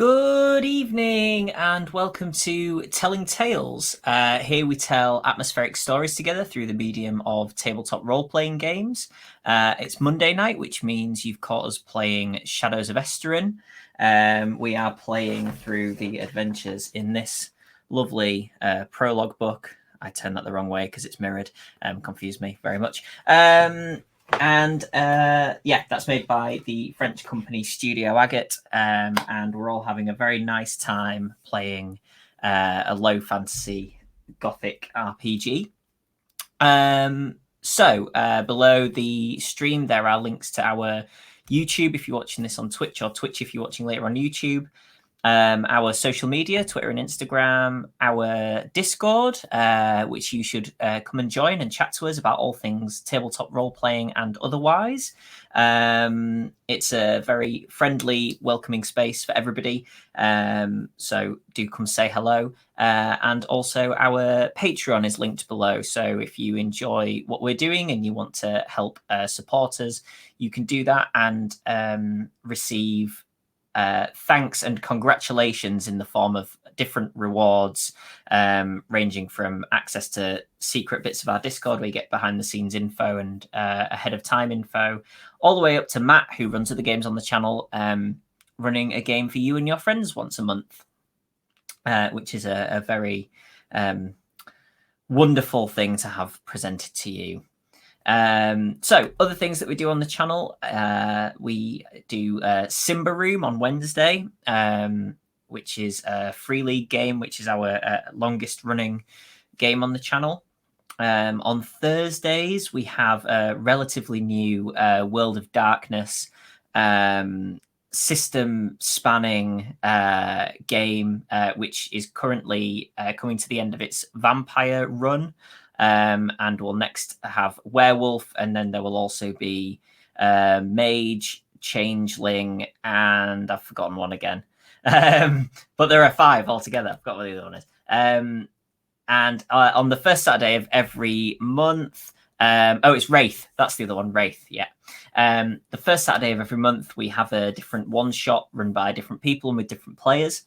Good evening and welcome to Telling Tales. Here we tell atmospheric stories together through the medium of tabletop role-playing games. It's Monday night, which means you've caught us playing Shadows of Esteren. We are playing through the adventures in this lovely prologue book. I turned that the wrong way because it's mirrored. Confused me very much. That's made by the French company Studio Agate, and we're all having a very nice time playing a low fantasy gothic RPG. Below the stream, there are links to our YouTube if you're watching this on Twitch, or Twitch if you're watching later on YouTube. Our social media, Twitter and Instagram, our Discord, which you should come and join and chat to us about all things tabletop role-playing and otherwise. It's a very friendly, welcoming space for everybody, so do come say hello. And also our Patreon is linked below, so if you enjoy what we're doing and you want to help support us, you can do that and receive thanks and congratulations in the form of different rewards, ranging from access to secret bits of our Discord where you get behind the scenes info and ahead of time info, all the way up to Matt, who runs other games on the channel, running a game for you and your friends once a month, which is a very wonderful thing to have presented to you. So other things that we do on the channel, we do Simba Room on Wednesday, which is a free league game, which is our longest running game on the channel. On Thursdays, we have a relatively new World of Darkness system spanning game, which is currently coming to the end of its vampire run. And we'll next have werewolf, and then there will also be mage, changeling, and I've forgotten one again. But there are 5 altogether. I've forgotten what the other one is. And on the first Saturday of every month, it's Wraith. That's the other one, Wraith. Yeah. The first Saturday of every month, we have a different one-shot run by different people and with different players.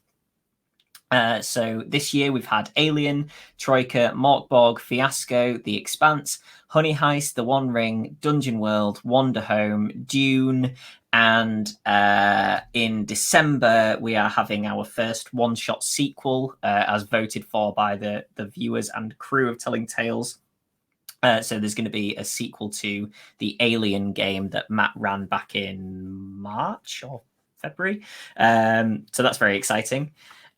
So this year we've had Alien, Troika, Morkborg, Fiasco, The Expanse, Honey Heist, The One Ring, Dungeon World, Wander Home, Dune, and in December we are having our first one-shot sequel, as voted for by the viewers and crew of Telling Tales. So there's going to be a sequel to the Alien game that Matt ran back in March or February. So that's very exciting.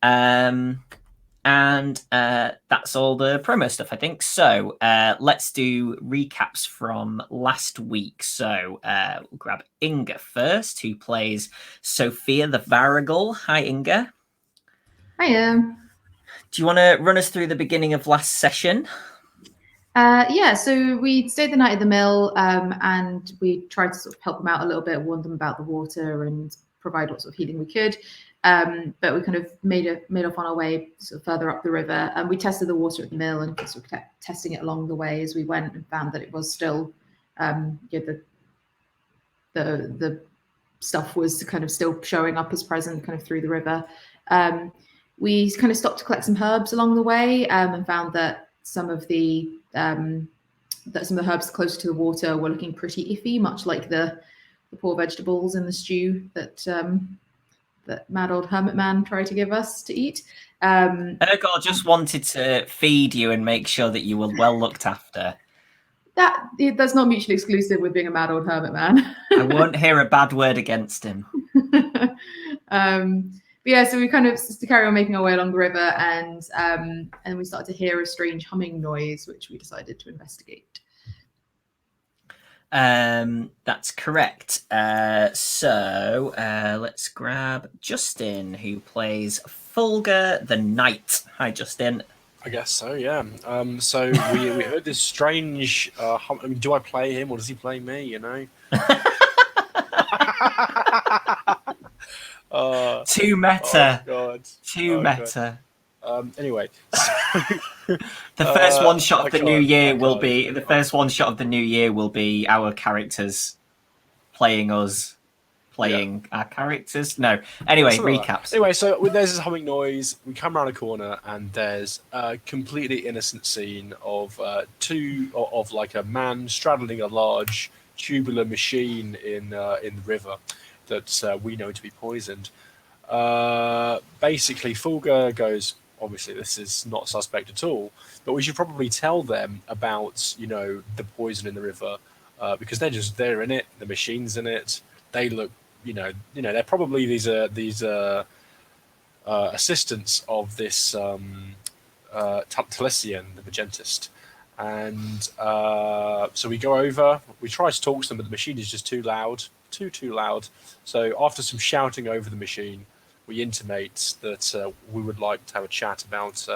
And that's all the promo stuff, I think. So let's do recaps from last week. So we'll grab Inga first, who plays Sophia the Varigal. Hi, Inga. Hiya. Do you want to run us through the beginning of last session? So we stayed the night at the mill, and we tried to sort of help them out a little bit, warn them about the water and provide what sort of healing we could. But we kind of made off on our way sort of further up the river, and we tested the water at the mill and sort of kept testing it along the way as we went, and found that it was still, the stuff was kind of still showing up as present kind of through the river. We kind of stopped to collect some herbs along the way, and found that some of the herbs closer to the water were looking pretty iffy, much like the poor vegetables in the stew that mad old hermit man tried to give us to eat. Ergor just wanted to feed you and make sure that you were well looked after. That's not mutually exclusive with being a mad old hermit man. I won't hear a bad word against him. So we kind of to carry on making our way along the river, and we started to hear a strange humming noise, which we decided to investigate. That's correct. So let's grab Justin, who plays Fulgur the Knight. Hi, Justin. I guess so, yeah. So we heard this strange do I play him or does he play me, you know? Too meta. Oh, God. Too meta. God. Anyway, the first one shot of the new year will be our characters playing us playing our characters. No. Anyway, recaps. Anyway, so there's this humming noise. We come around a corner, and there's a completely innocent scene of like a man straddling a large tubular machine in the river that we know to be poisoned. Basically, Fulgur goes, obviously this is not suspect at all, but we should probably tell them about, the poison in the river, because they're in it, the machine's in it, they look, they're probably these assistants of this Talisian, the Magentist. And so we go over, we try to talk to them, but the machine is just too loud. Too loud. So after some shouting over the machine, we intimate that we would like to have a chat about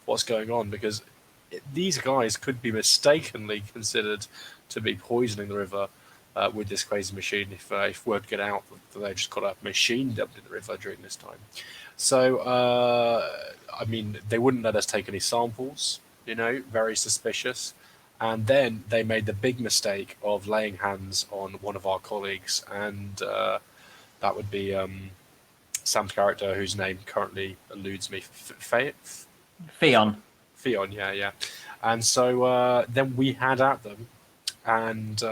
what's going on, because these guys could be mistakenly considered to be poisoning the river with this crazy machine if word get out that they just got a machine dumped in the river during this time. So, they wouldn't let us take any samples, very suspicious. And then they made the big mistake of laying hands on one of our colleagues, and that would be Sam's character, whose name currently eludes me. Theon, yeah. And so then we had at them, and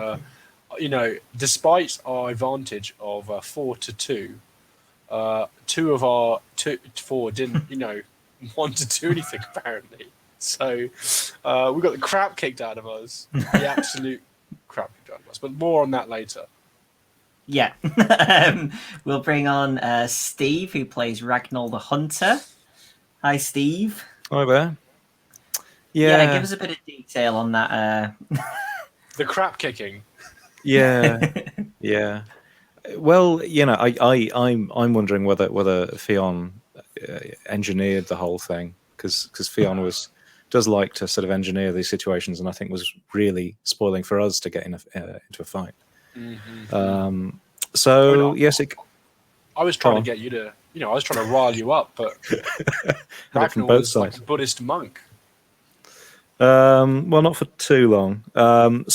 despite our advantage of 4-2, two of our four didn't, want to do anything apparently. So we got the crap kicked out of us, the absolute crap kicked out of us. But more on that later. Yeah. We'll bring on Steve, who plays Ragnall the Hunter. Hi, Steve. Hi there. Yeah, give us a bit of detail on that. The crap kicking. Yeah. Well, I'm wondering whether Theon engineered the whole thing, because Theon does like to sort of engineer these situations, and I think was really spoiling for us to get into a fight. Mm-hmm. Yes, I was trying to get you to, I was trying to rile you up, but Ragnar was like a Buddhist monk. Well, not for too long. Fulgur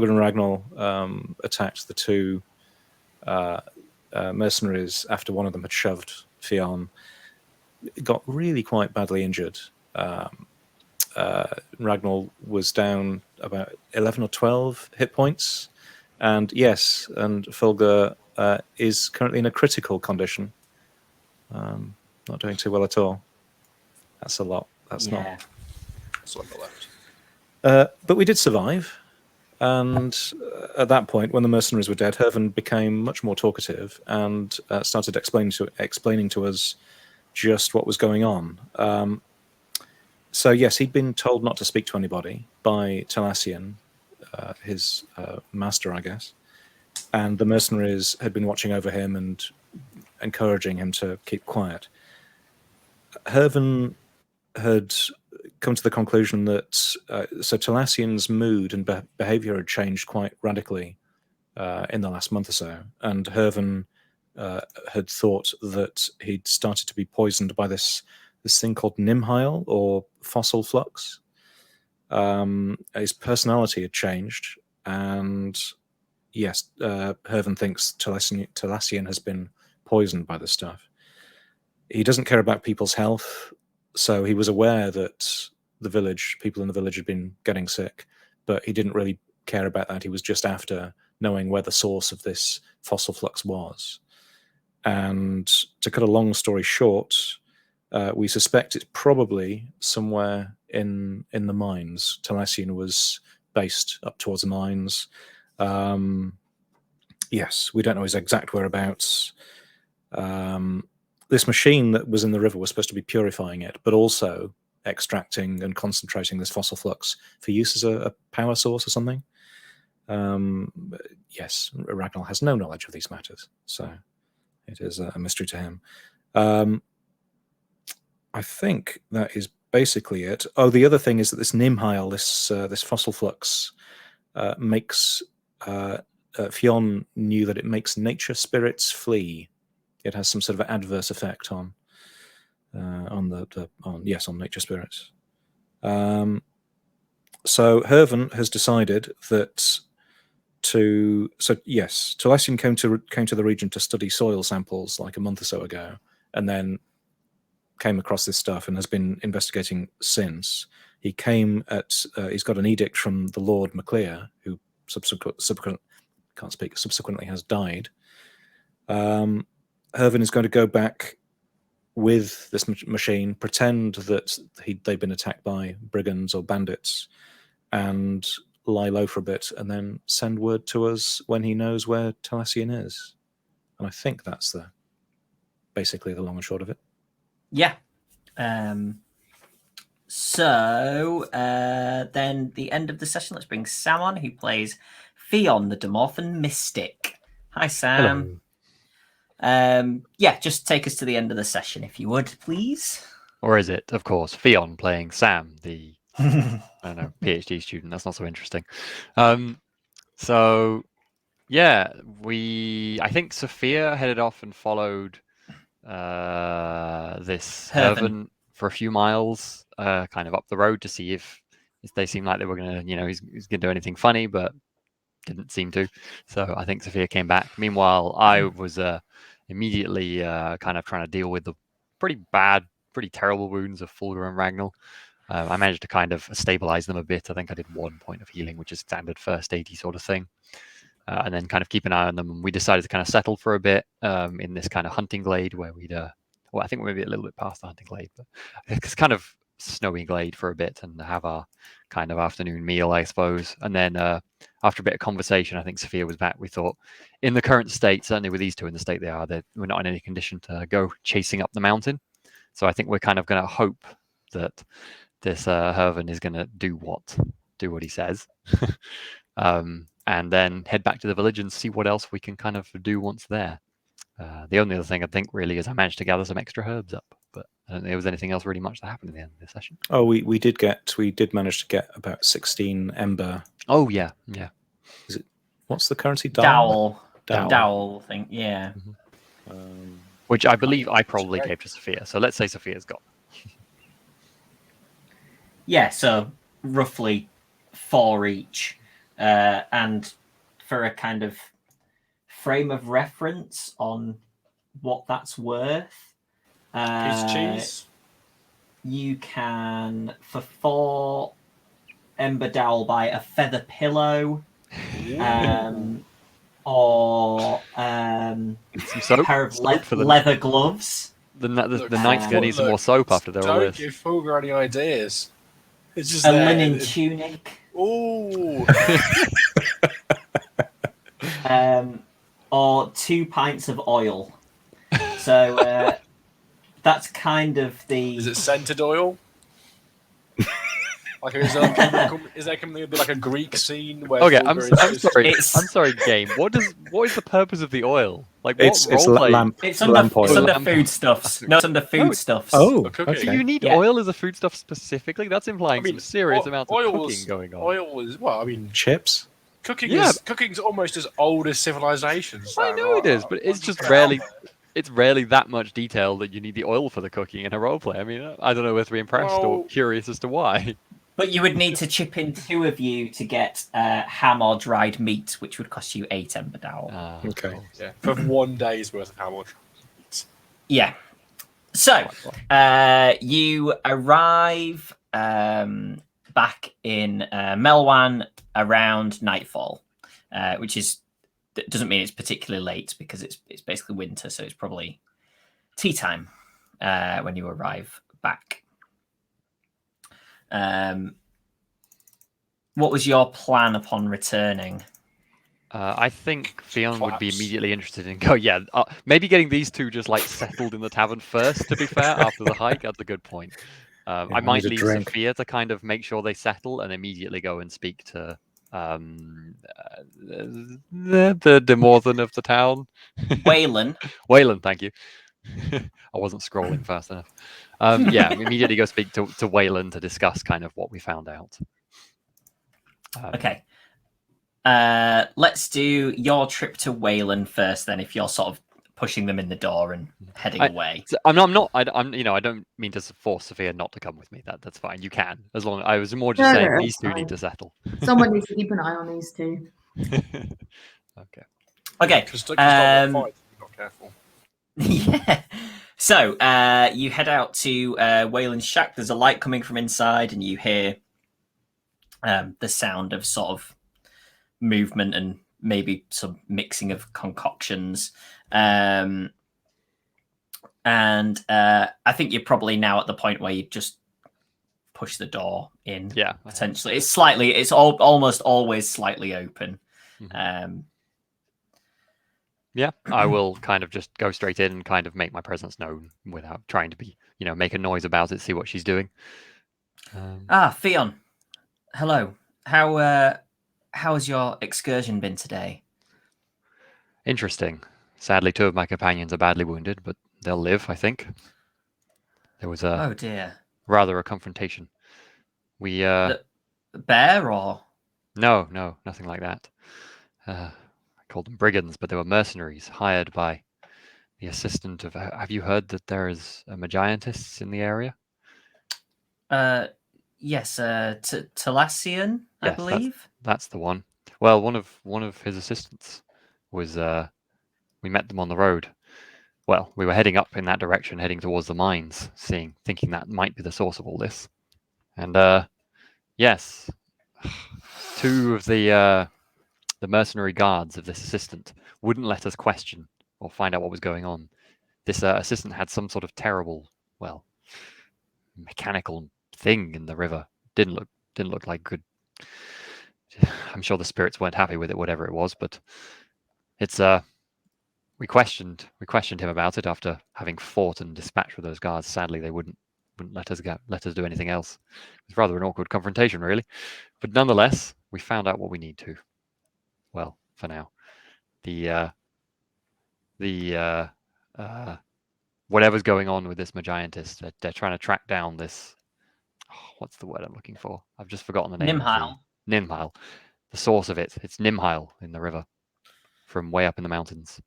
and Ragnall attacked the two mercenaries after one of them had shoved Theon. Got really quite badly injured. Ragnall was down about 11 or 12 hit points, and Fulgur is currently in a critical condition. Not doing too well at all. That's a lot. That's not. That's what I got left. But we did survive, and at that point, when the mercenaries were dead, Herven became much more talkative and started explaining to us just what was going on. So yes, he'd been told not to speak to anybody by Talisian, his master, I guess, and the mercenaries had been watching over him and encouraging him to keep quiet. Herven had come to the conclusion that Talasian's mood and behavior had changed quite radically in the last month or so, and Herven had thought that he'd started to be poisoned by this thing called Nimheil, or fossil flux. His personality had changed, and yes, Herven thinks Talasian has been poisoned by this stuff. He doesn't care about people's health, so he was aware that people in the village had been getting sick, but he didn't really care about that. He was just after knowing where the source of this fossil flux was. And to cut a long story short, we suspect it's probably somewhere in the mines. Talisian was based up towards the mines. Yes, we don't know his exact whereabouts. This machine that was in the river was supposed to be purifying it, but also extracting and concentrating this fossil flux for use as a power source or something. Yes, Ragnall has no knowledge of these matters, so it is a mystery to him. I think that is basically it. Oh, the other thing is that this Nimheil, this fossil flux, makes Fionn knew that it makes nature spirits flee. It has some sort of adverse effect on nature spirits. So Herven has decided that Talesian came to the region to study soil samples like a month or so ago, and then came across this stuff and has been investigating since. He came at he's got an edict from the Lord Maclear, who subsequently has died. Hervin is going to go back with this machine, pretend that they've been attacked by brigands or bandits, and lie low for a bit, and then send word to us when he knows where Talesian is. And I think that's basically the long and short of it. Yeah. So then the end of the session, let's bring Sam on, who plays Theon, the Demorphan Mystic. Hi, Sam. Hello. Yeah, just take us to the end of the session, if you would, please. Or is it, of course, Theon playing Sam, the I don't know, PhD student? That's not so interesting. So yeah, I think Sophia headed off and followed this Hervin for a few miles, kind of up the road to see if they seemed like they were gonna, he's gonna do anything funny, but didn't seem to. So I think Sophia came back. Meanwhile, I was immediately kind of trying to deal with the pretty terrible wounds of Fulgur and Ragnall. I managed to kind of stabilize them a bit. I think I did 1 point of healing, which is standard first aid-y sort of thing. And then kind of keep an eye on them. And we decided to kind of settle for a bit in this kind of hunting glade where we'd, I think we're maybe a little bit past the hunting glade, but it's kind of snowy glade for a bit and have our kind of afternoon meal, I suppose. And then after a bit of conversation, I think Sophia was back. We thought in the current state, certainly with these two in the state they are, we're not in any condition to go chasing up the mountain. So I think we're kind of going to hope that this Hervin is going to do what he says. And then head back to the village and see what else we can kind of do once there. The only other thing I think really is I managed to gather some extra herbs up, but I don't think there was anything else really much that happened at the end of the session. Oh, we did manage to get about 16 ember. Oh yeah. Is it, what's the currency? Dowel thing, yeah. Mm-hmm. Which I believe I probably gave to Sophia. So let's say Sophia's got. Yeah, so roughly 4 each. And for a kind of frame of reference on what that's worth, cheese. You can, for 4 ember dowel, buy a feather pillow, or a pair of leather gloves. The knight's going to need some more soap after they're all this. Don't give Fulgur any ideas. It's just a linen tunic. Ooh. Or 2 pints of oil. So that's kind of the. Is it scented oil? Like is there going to be like a Greek scene where? Okay, I'm sorry. I'm sorry, game. What is the purpose of the oil? Like what it's lamp. It's under foodstuffs. No, it's under foodstuffs. Oh, okay. So you need oil as a foodstuff specifically? That's implying some serious amounts of cooking going on. Oil is chips. Cooking's almost as old as civilizations. I know it is, but it's just rarely. It's rarely that much detail that you need the oil for the cooking in a roleplay. I mean, I don't know whether to be impressed or curious as to why. But you would need to chip in 2 of you to get ham or dried meat, which would cost you 8 ember dowel. Okay. Yeah, for 1 day's worth of ham or meat. Yeah. So you arrive back in Melwan around nightfall, which doesn't mean it's particularly late because it's basically winter, so it's probably tea time when you arrive back. What was your plan upon returning? I think Theon would be immediately interested in maybe getting these two just like settled in the tavern first, to be fair, after the hike. That's a good point. I might leave Sophia to kind of make sure they settle and immediately go and speak to the Demorthan of the town. Waylon. Waylon, thank you. I wasn't scrolling fast enough. Immediately go speak to Waylon to discuss kind of what we found out. Okay. Let's do your trip to Waylon first, then, if you're sort of pushing them in the door and heading away. I don't mean to force Sophia not to come with me. That's fine. You can, as long. I was more just saying these two need to settle. Someone needs to keep an eye on these two. Okay. Okay. Because don't fight if you're not careful. Yeah. So you head out to Wayland's shack. There's a light coming from inside, and you hear the sound of sort of movement and maybe some mixing of concoctions. And I think you're probably now at the point where you just push the door in. Yeah. Potentially, it's almost always slightly open. Mm-hmm. Yeah, I will kind of just go straight in and kind of make my presence known without trying to be, make a noise about it, see what she's doing. Theon, hello. How has your excursion been today? Interesting. Sadly, 2 of my companions are badly wounded, but they'll live, I think. There was Oh dear. rather a confrontation. We The bear or? No, nothing like that. I called them brigands, but they were mercenaries hired by the assistant of. Have you heard that there is a Magiantis in the area? Yes, Talassian, I Yes, believe. that's the one. Well, one of his assistants was. We met them on the road. Well, we were heading up in that direction, heading towards the mines, thinking that might be the source of all this. And yes, 2 of the mercenary guards of this assistant wouldn't let us question or find out what was going on. This assistant had some sort of terrible, mechanical thing in the river. Didn't look like good. I'm sure the spirits weren't happy with it, whatever it was. But it's we questioned him about it after having fought and dispatched with those guards. Sadly, they wouldn't let us do anything else. It was rather an awkward confrontation, really. But nonetheless, we found out what we need to. Well, for now, the whatever's going on with this Magiantis, they're trying to track down this. What's the word I'm looking for? I've just forgotten the name. Nimhile. Nimhile. The source of it. It's Nimhile in the river, from way up in the mountains.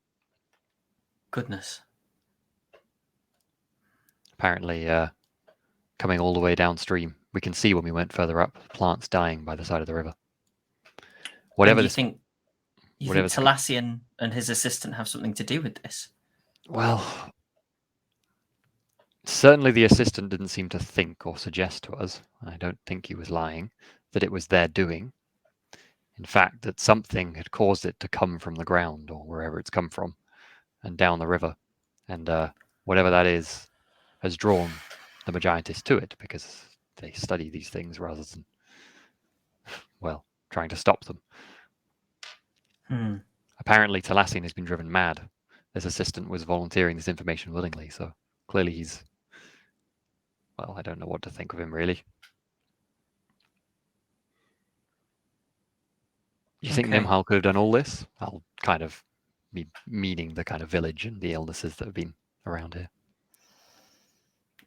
Goodness. Apparently, coming all the way downstream, we can see when we went further up, plants dying by the side of the river. Whatever you think Talassian and his assistant have something to do with this? Well, certainly the assistant didn't seem to think or suggest to us, I don't think he was lying, that it was their doing. In fact, that something had caused it to come from the ground or wherever it's come from and down the river. And whatever that is has drawn the Magiantis to it because they study these things rather than, trying to stop them. Apparently, Talassian has been driven mad. This assistant was volunteering this information willingly, so clearly he's... Well, I don't know what to think of him, really. You think Nimhal could have done all this? I'll kind of be meaning the kind of village and the illnesses that have been around here.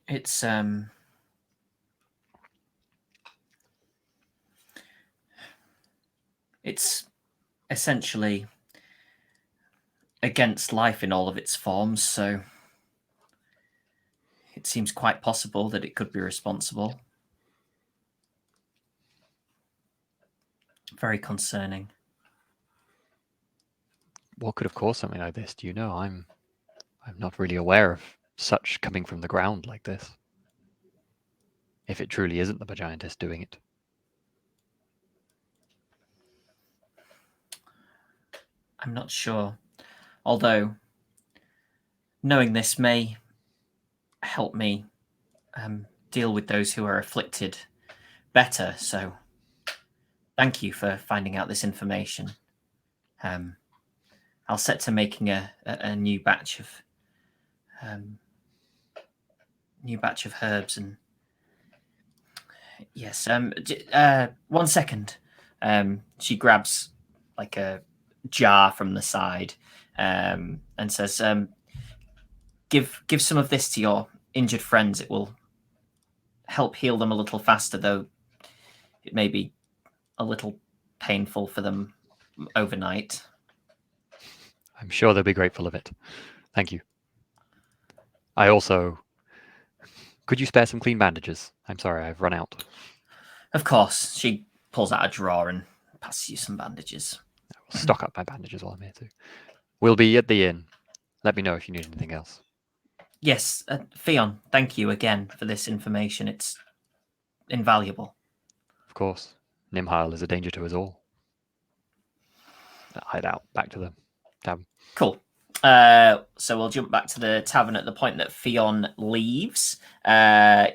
It's essentially against life in all of its forms, so it seems quite possible that it could be responsible. Very concerning. What could have caused something like this? Do you know? I'm not really aware of such coming from the ground like this. If it truly isn't the Magiantis doing it. I'm not sure. Although, knowing this may help me deal with those who are afflicted better. So, thank you for finding out this information. I'll set to making a new batch of herbs and yes. 1 second. She grabs like a jar from the side and says, give some of this to your injured friends. It will help heal them a little faster, though it may be a little painful for them overnight. I'm sure they'll be grateful of it. Thank you. I also... Could you spare some clean bandages? I'm sorry, I've run out. Of course. She pulls out a drawer and passes you some bandages. stock up my bandages while I'm here too. We'll be at the inn. Let me know if you need anything else. Yes, Fion, thank you again for this information. It's invaluable. Of course, Nimhile is a danger to us all. Hide out, back to the tavern. Cool. So we'll jump back to the tavern at the point that Fion leaves.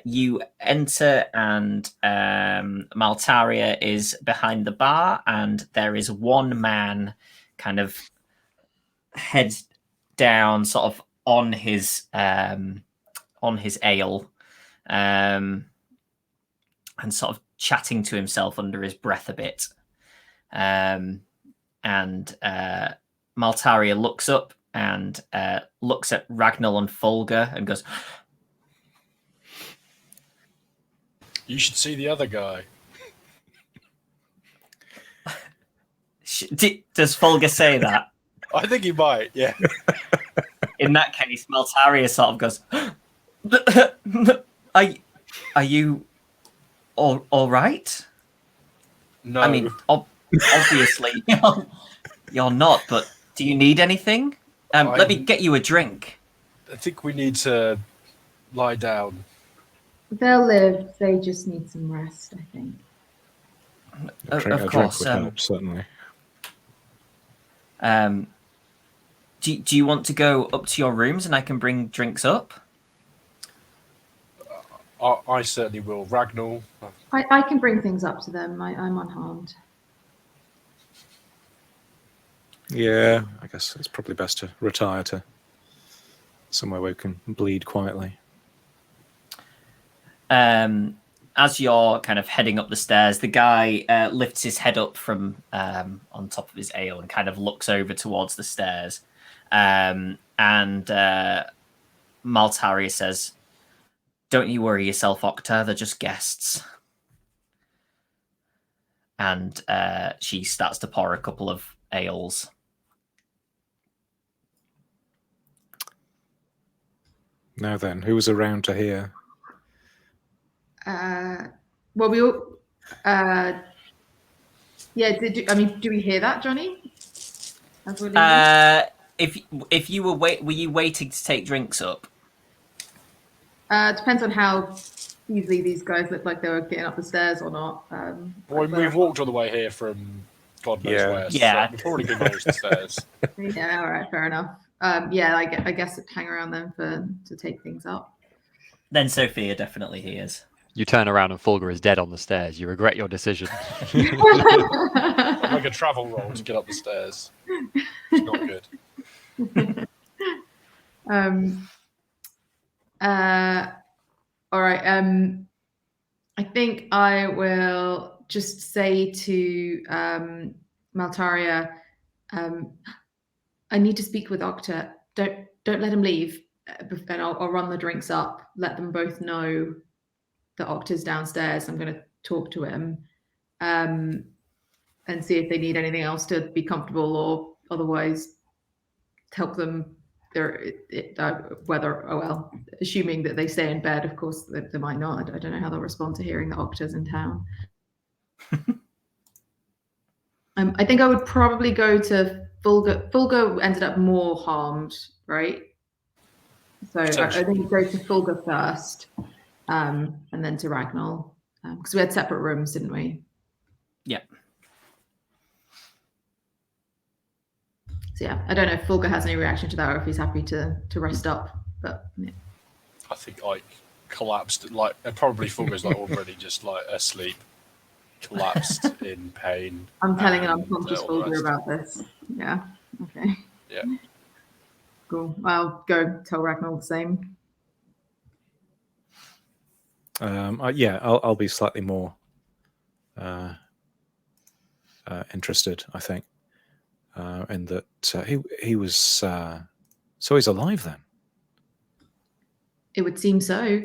You enter, and Maltaria is behind the bar, and there is one man kind of head down, sort of on his ale, and sort of chatting to himself under his breath a bit. And Maltaria looks up and looks at Ragnall and Fulgur and goes, You should see the other guy. does Fulgur say that? I think he might, yeah. In that case, Maltaria sort of goes, are you all right? No. I mean, obviously you're not, but do you need anything? Let me get you a drink. I think we need to lie down. They'll live. They just need some rest, I think. Of A course. drink would help, certainly. Do you want to go up to your rooms and I can bring drinks up? I certainly will. Ragnall. I can bring things up to them. I'm unharmed. Yeah, I guess it's probably best to retire to somewhere where we can bleed quietly. As you're kind of heading up the stairs, the guy lifts his head up from on top of his ale and kind of looks over towards the stairs. And Maltaria says, "Don't you worry yourself, Octa. They're just guests." And she starts to pour a couple of ales. Now then, who was around to hear? Well, we all. Yeah. Do we hear that, Jonny? As we're leaving? If you were you waiting to take drinks up? Depends on how easily these guys look like they were getting up the stairs or not. Well, we've walked all the way here from God knows where. Yeah. So we've already been managed the stairs. Yeah, all right, fair enough. Yeah, I guess hang around then to take things up. Then Sophia definitely hears. You turn around and Fulgur is dead on the stairs. You regret your decision. Like a travel roll to get up the stairs. It's not good. All right. I think I will just say to Maltaria, I need to speak with Octa. Don't let him leave, and I'll run the drinks up. Let them both know that Octa's downstairs. I'm going to talk to him, and see if they need anything else to be comfortable, or otherwise help them. Assuming that they stay in bed, of course they might not. I don't know how they'll respond to hearing that Octa's in town. I think I would probably go to Fulgur. Fulgur ended up more harmed, right? So I think I'd go to Fulgur first, and then to Ragnall, because we had separate rooms, didn't we? Yeah. So yeah, I don't know if Fulgur has any reaction to that or if he's happy to rest up. But yeah. I think I collapsed. Probably Fulgur's already just asleep, collapsed in pain. I'm telling an unconscious Fulgur about this. Yeah. Okay. Yeah. Cool. I'll go tell Ragnall the same. I'll be slightly more interested, I think, in that he was so he's alive then. It would seem so.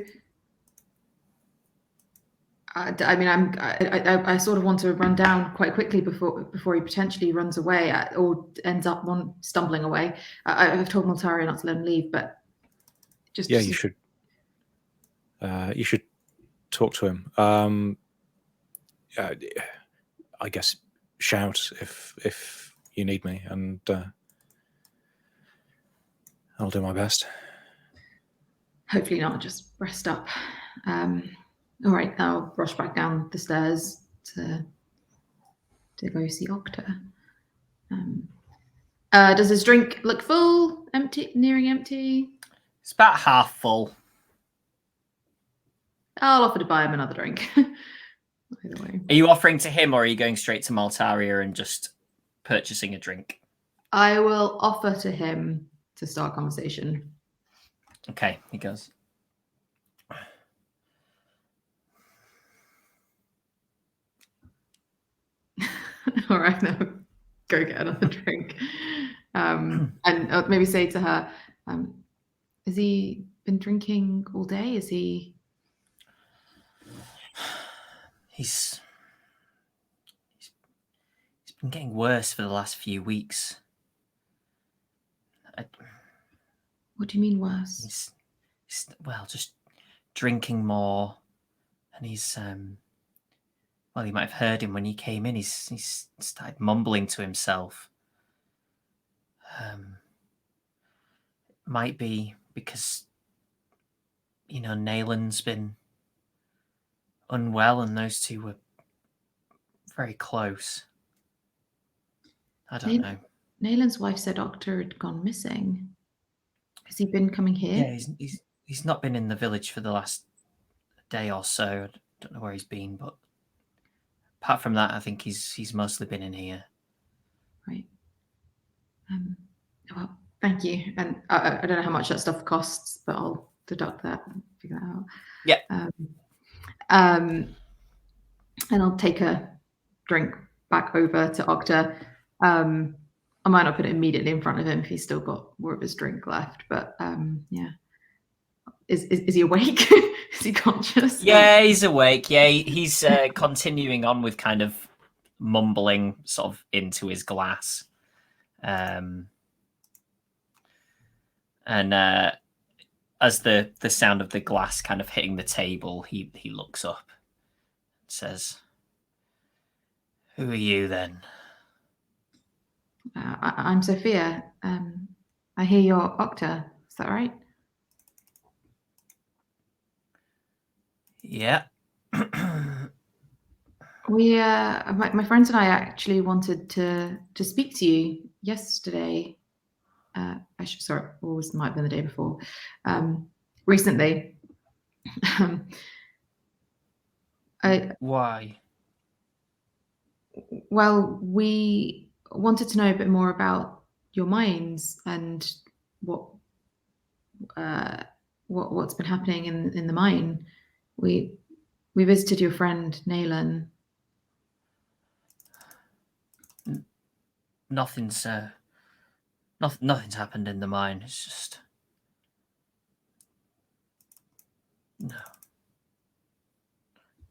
I mean, I sort of want to run down quite quickly before he potentially runs away or ends up stumbling away. I've told Maltaria not to let him leave, but just you should. You should talk to him. I guess shout if you need me, and I'll do my best. Hopefully not. Just rest up. All right, I'll rush back down the stairs to go see Octa. Does his drink look full, empty, nearing empty? It's about half full. I'll offer to buy him another drink. Either way. Are you offering to him, or are you going straight to Maltaria and just purchasing a drink? I will offer to him to start conversation. Okay, he goes. All right, now go get another drink. And maybe say to her, has he been drinking all day? Is he... He's been getting worse for the last few weeks. What do you mean worse? He's well, just drinking more, and he's well, you might have heard him when he came in. He's started mumbling to himself. Might be because, you know, Naelan's been unwell, and those two were very close. I don't know. Naelan's wife said Octa had gone missing. Has he been coming here? Yeah, he's not been in the village for the last day or so. I don't know where he's been, but apart from that, I think he's mostly been in here. Right. Well, thank you. And I don't know how much that stuff costs, but I'll deduct that and figure that out. Yeah. And I'll take a drink back over to Octa. I might not put it immediately in front of him if he's still got more of his drink left, but yeah. Is he awake? Is he conscious? Yeah, he's awake. Yeah, he's continuing on with kind of mumbling sort of into his glass. And as the sound of the glass kind of hitting the table, he looks up and says, "Who are you then?" I'm Sophia. I hear you're Octa. Is that right? Yeah. We, my friends and I actually wanted to speak to you yesterday. Sorry, or it might have been the day before. Recently. Why? Well, we wanted to know a bit more about your mines and what's been happening in the mine. We visited your friend Naelan. Nothing's happened in the mine. It's just no.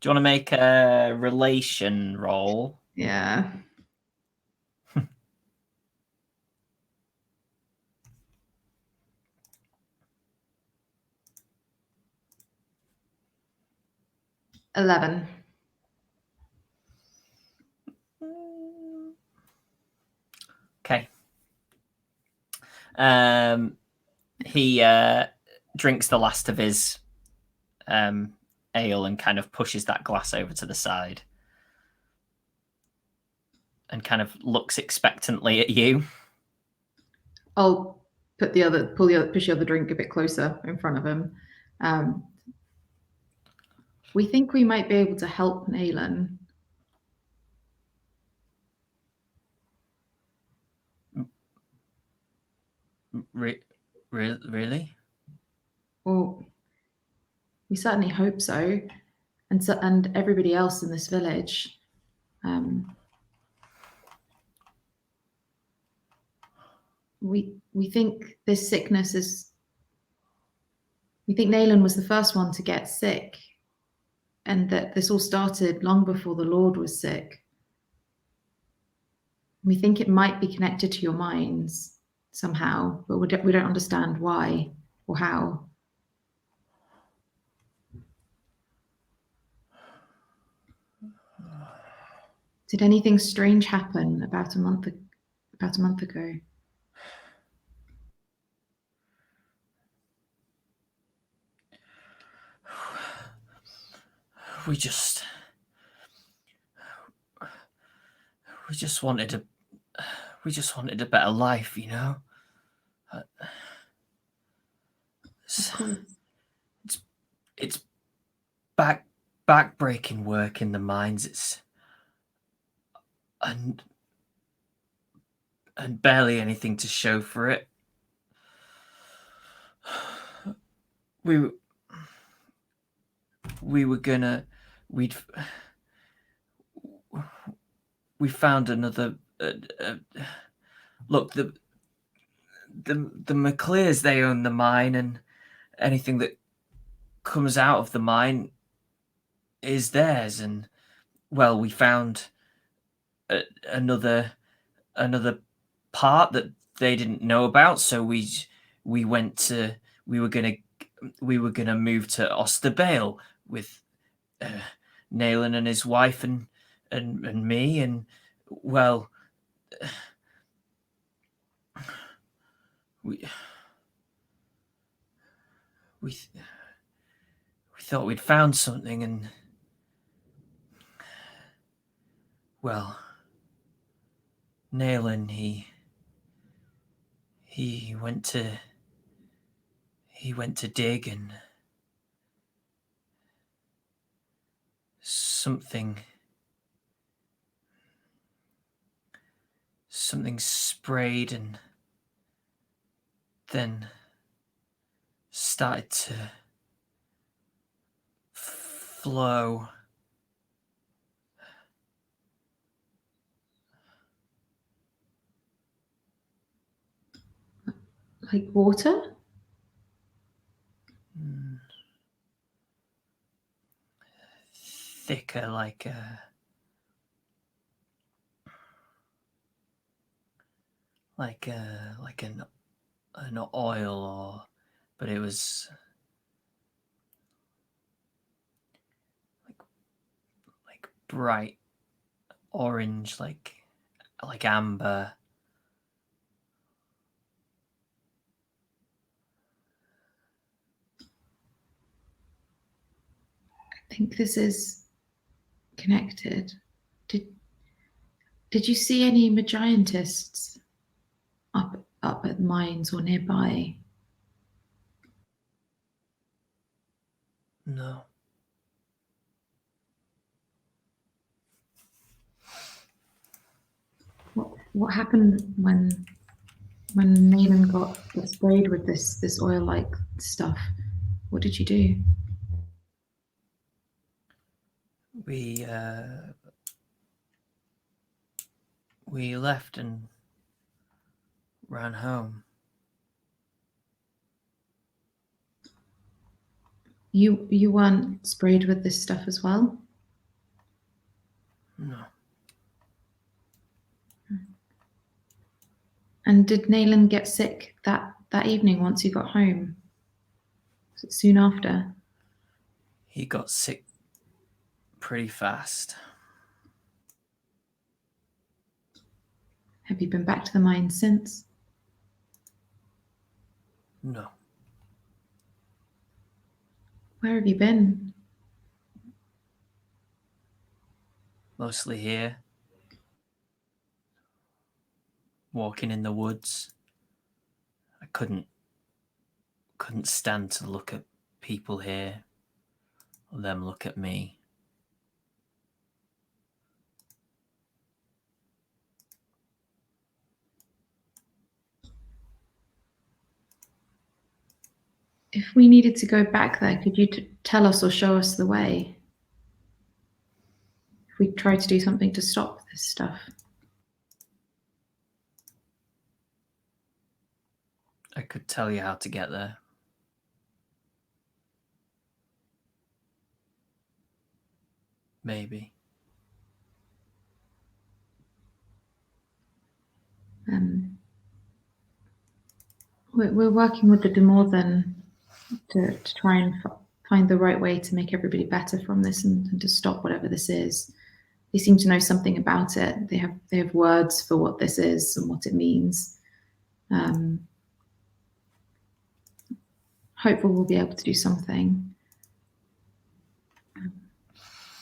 Do you want to make a relation roll? Yeah. $11. Okay. He drinks the last of his ale and kind of pushes that glass over to the side and kind of looks expectantly at you. I'll push the other drink a bit closer in front of him. We think we might be able to help Naelan. Really? Well, we certainly hope so, and everybody else in this village. We think this sickness is. We think Naelan was the first one to get sick, and that this all started long before the Lord was sick. We think it might be connected to your minds somehow, but we don't understand why or how. Did anything strange happen about a month about a month ago. We just wanted a better life, you know. Of course. It's back-breaking work in the mines. It's and barely anything to show for it. We found another. Look, the McClears, they own the mine, and anything that comes out of the mine is theirs. And well, we found another part that they didn't know about, so we were gonna move to Osterbale with Nayland and his wife and me, and well, we thought we'd found something, and well, Nayland, he went to dig, and something sprayed and then started to flow. Like water? Thicker, like an oil, or but it was like bright orange, like amber. I think this is connected. Did you see any Magiantists up at the mines or nearby? No. What happened when Nayland got sprayed with this oil-like stuff? What did you do? We left and ran home. You weren't sprayed with this stuff as well? No. And did Nayland get sick that evening once you got home? Was it soon after? He got sick pretty fast. Have you been back to the mine since? No. Where have you been? Mostly here. Walking in the woods. I couldn't stand to look at people here, or them look at me. If we needed to go back there, could you tell us or show us the way? If we tried to do something to stop this stuff. I could tell you how to get there. Maybe. We're working with the Demorthen to try and find the right way to make everybody better from this and to stop whatever this is. they seem to know something about it. They have words for what this is and what it means. Hopefully we'll be able to do something.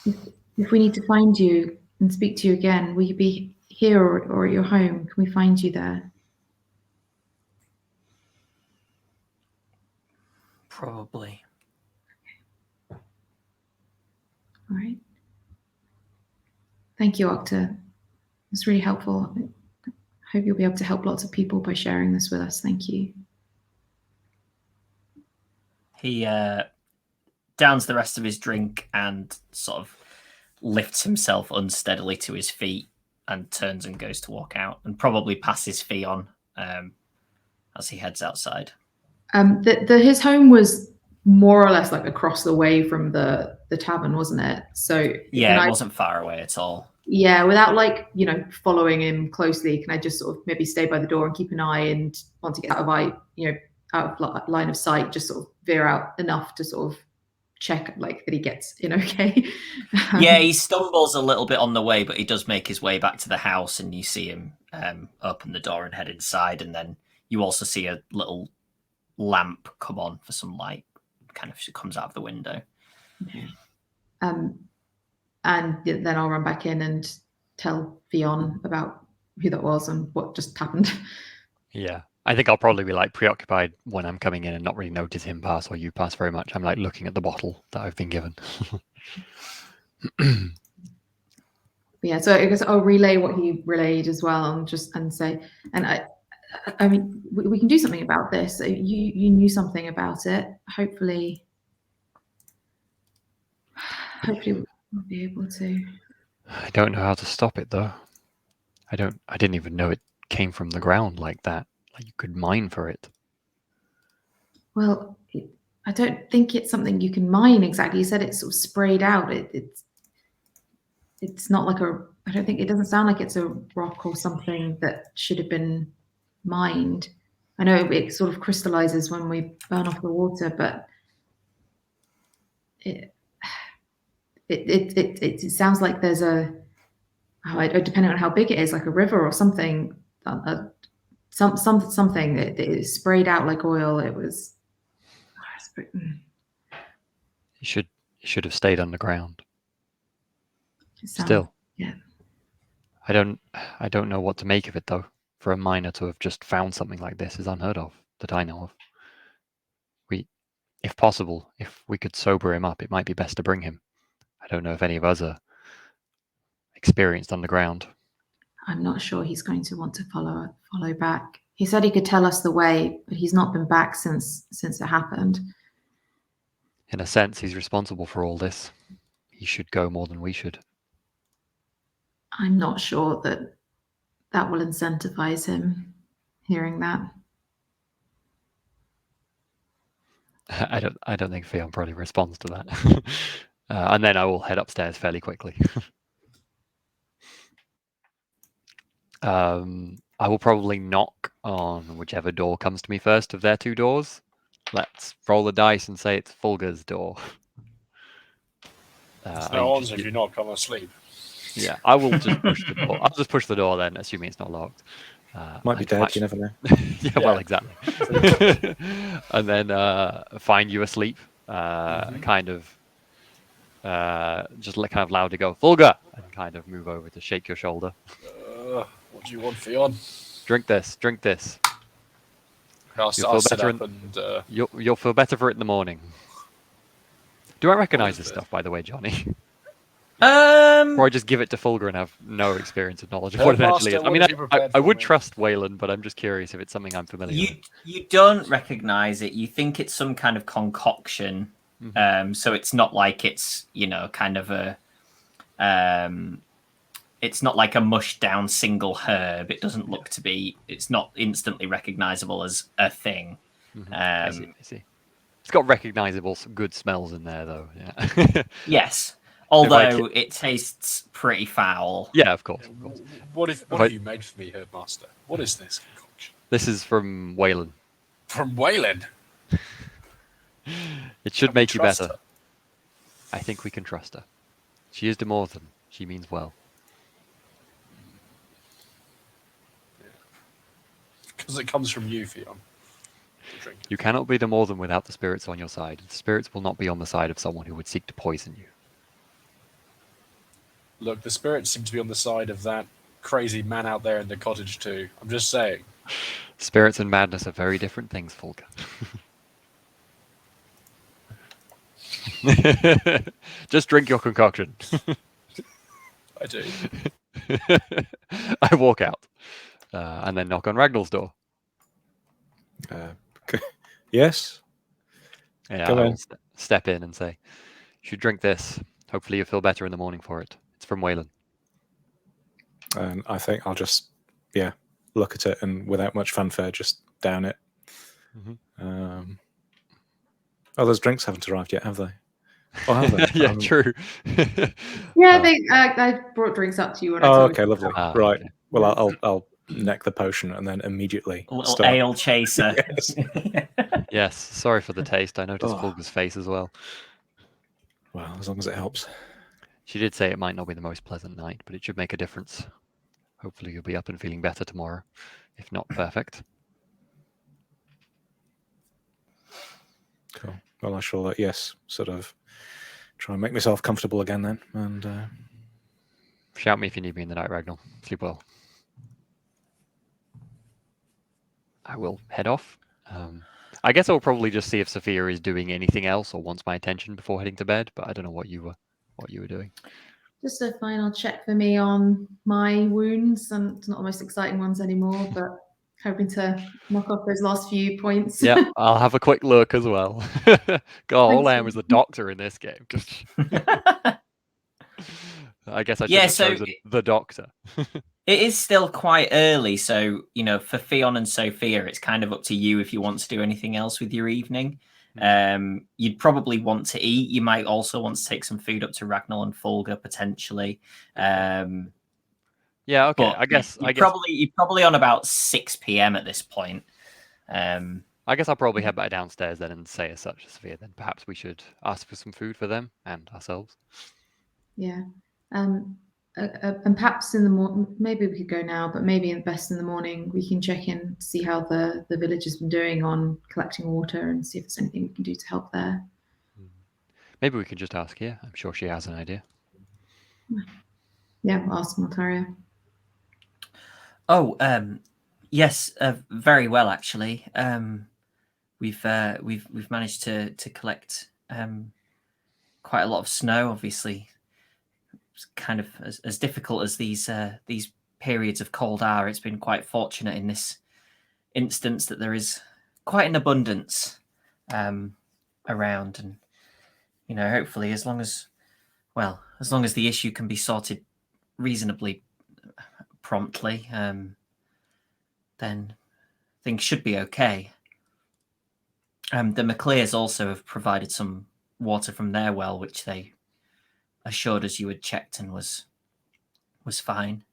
If we need to find you and speak to you again, will you be here or at your home? Can we find you there? Probably. All right. Thank you, Octa. It's really helpful. I hope you'll be able to help lots of people by sharing this with us. Thank you. He downs the rest of his drink and sort of lifts himself unsteadily to his feet and turns and goes to walk out, and probably passes Fee on as he heads outside. His home was more or less like across the way from the tavern, wasn't it? So yeah, it wasn't far away at all. Yeah, without like, following him closely, can I just sort of maybe stay by the door and keep an eye, and once he gets out of line of sight, just sort of veer out enough to sort of check like that he gets in okay. Yeah, he stumbles a little bit on the way, but he does make his way back to the house, and you see him open the door and head inside, and then you also see a little lamp come on for some light, kind of comes out of the window. Okay. And then I'll run back in and tell Fionn about who that was and what just happened. Yeah. I think I'll probably be like preoccupied when I'm coming in and not really notice him pass or you pass very much. I'm like looking at the bottle that I've been given. Yeah, so I guess I'll relay what he relayed as well, and say, and I mean, we can do something about this. You knew something about it. Hopefully we'll be able to. I don't know how to stop it though. I didn't even know it came from the ground like that. Like you could mine for it. Well, I don't think it's something you can mine exactly. You said it's sort of sprayed out. It's not like I don't think it doesn't sound like it's a rock or something that should have been mined. I know it sort of crystallizes when we burn off the water, but it sounds like there's depending on how big it is, like a river or something, something that is sprayed out like oil. It was. It should have stayed underground. Still, yeah. I don't know what to make of it though. For a miner to have just found something like this is unheard of that I know of. If possible, if we could sober him up, it might be best to bring him. I don't know if any of us are experienced underground. I'm not sure he's going to want to follow back. He said he could tell us the way, but he's not been back since it happened. In a sense, he's responsible for all this. He should go more than we should. I'm not sure that will incentivize him, hearing that. I don't think Fionn probably responds to that. And then I will head upstairs fairly quickly. I will probably knock on whichever door comes to me first of their two doors. Let's roll the dice and say it's Fulga's door. It's no odds if you're not come asleep. Yeah, I will just push the door. I'll just push the door then, assuming it's not locked. Might be dead, you never know. Yeah, well, exactly. And then find you asleep, kind of just kind of loud to go, Fulga, and kind of move over to shake your shoulder. What do you want, Fionn? Drink this. I'll sit up and... You'll feel better for it in the morning. Do I recognize this stuff, by the way, Jonny? Or I just give it to Fulga and have no experience of knowledge of what it actually is. I mean, I would trust Wayland, but I'm just curious if it's something I'm familiar with. You don't recognize it. You think it's some kind of concoction. Mm-hmm. So it's not like it's, kind of a... it's not like a mushed down single herb. It doesn't look to be... It's not instantly recognizable as a thing. Mm-hmm. I see. It's got recognizable good smells in there, though. Yeah. Yes. Although it tastes pretty foul. Yeah, of course. What have you made for me, Herbmaster? What is this concoction? This is from Wayland. From Wayland? It should make you better. I think we can trust her. She is Demorthan. She means well. because it comes from you, Fion. Drink it. You cannot be the more than without the spirits on your side. The spirits will not be on the side of someone who would seek to poison you. Look, the spirits seem to be on the side of that crazy man out there in the cottage too. I'm just saying. Spirits and madness are very different things, Fulka. Just drink your concoction. I do. I walk out and then knock on Ragnall's door. Yes. Yeah, Go I in. will step in and say, "You should drink this. Hopefully, you'll feel better in the morning for it. It's from Waylon." And I think I'll just, look at it and without much fanfare, just down it. Mm-hmm. Those drinks haven't arrived yet, have they? Or have they? Yeah, true. Yeah, I brought drinks up to you. When I Oh, told okay, you. lovely. Ah, Right. okay. Well, I'll neck the potion and then immediately A little start. ale chaser. Yes. Yes, sorry for the taste. I noticed Oh. Fulga's face as well. Well, as long as it helps. She did say it might not be the most pleasant night, but it should make a difference. Hopefully you'll be up and feeling better tomorrow, if not perfect. Cool. Well, I shall, sort of try and make myself comfortable again then. And Shout me if you need me in the night, Ragnall. Sleep well. I will head off. I guess I'll probably just see if Sophia is doing anything else or wants my attention before heading to bed, but I don't know what you were doing. Just a final check for me on my wounds, and it's not the most exciting ones anymore, but hoping to knock off those last few points. Yeah, I'll have a quick look as well. God, all I am is the doctor in this game. I guess I should have chosen the doctor. It is still quite early, so for Fion and Sophia, it's kind of up to you if you want to do anything else with your evening. You'd probably want to eat. You might also want to take some food up to Ragnall and Fulga potentially. Yeah, okay. I guess you're probably on about 6 p.m. at this point. I guess I'll probably head back downstairs then and say as such to Sophia. Then perhaps we should ask for some food for them and ourselves. Yeah. And perhaps in the morning, maybe we could go now, but maybe best in the morning, we can check in to see how the village has been doing on collecting water and see if there's anything we can do to help there. Maybe we could just ask here. I'm sure she has an idea. Yeah, we'll ask Mortaria. Oh, yes, very well actually. We've managed to collect quite a lot of snow. Obviously, it's kind of as difficult as these periods of cold are. It's been quite fortunate in this instance that there is quite an abundance around, and hopefully as long as the issue can be sorted reasonably promptly, then things should be okay. The McClears also have provided some water from their well, which they assured us you had checked and was fine.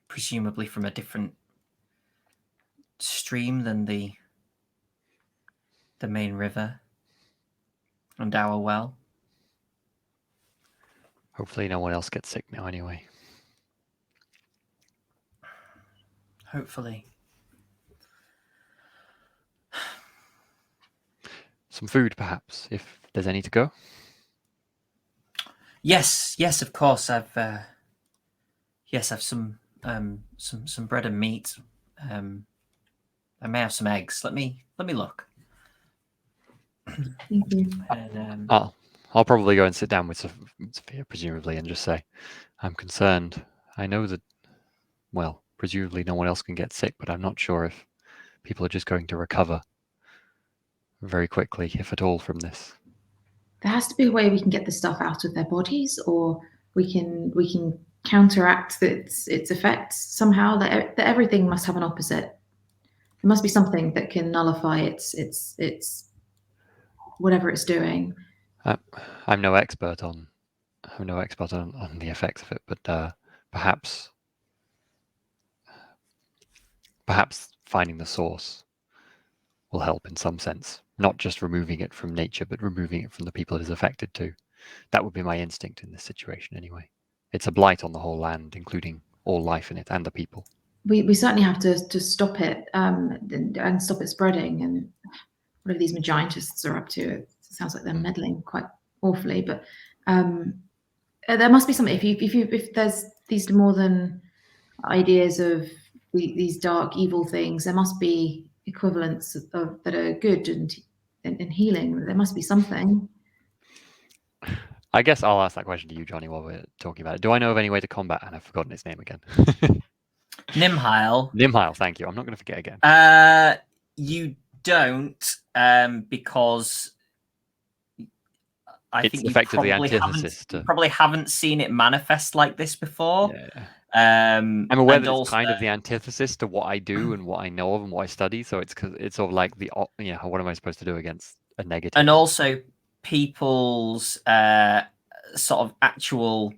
Presumably from a different stream than the main river and our well. Hopefully no one else gets sick now anyway. Hopefully. Some food, perhaps, if there's any to go. Yes, of course. I've some bread and meat. I may have some eggs. Let me look. Thank you. And, I'll probably go and sit down with Sophia, presumably, and just say, I'm concerned. I know that, well, presumably no one else can get sick, but I'm not sure if people are just going to recover very quickly, if at all, from this. There has to be a way we can get the stuff out of their bodies, or we can counteract its effects somehow. That everything must have an opposite. There must be something that can nullify its whatever it's doing. I'm no expert on the effects of it, but perhaps finding the source will help in some sense. Not just removing it from nature, but removing it from the people it is affected too. That would be my instinct in this situation anyway. It's a blight on the whole land, including all life in it and the people. we certainly have to stop it and stop it spreading. And whatever these magiantists are up to, it sounds like they're meddling quite awfully. But there must be something. If there's these more than ideas of these dark evil things, there must be equivalents of that are good and healing. There must be something. I guess I'll ask that question to you, Jonny, while we're talking about it. Do I know of any way to combat? And I've forgotten his name again. Nimhile. Nimhile, thank you. I'm not going to forget again. You don't, because I It's think you effectively you probably haven't seen it manifest like this before. Yeah. I'm aware that it's kind of the antithesis to what I do and what I know of and what I study. So it's sort of like what am I supposed to do against a negative? And also people's sort of actual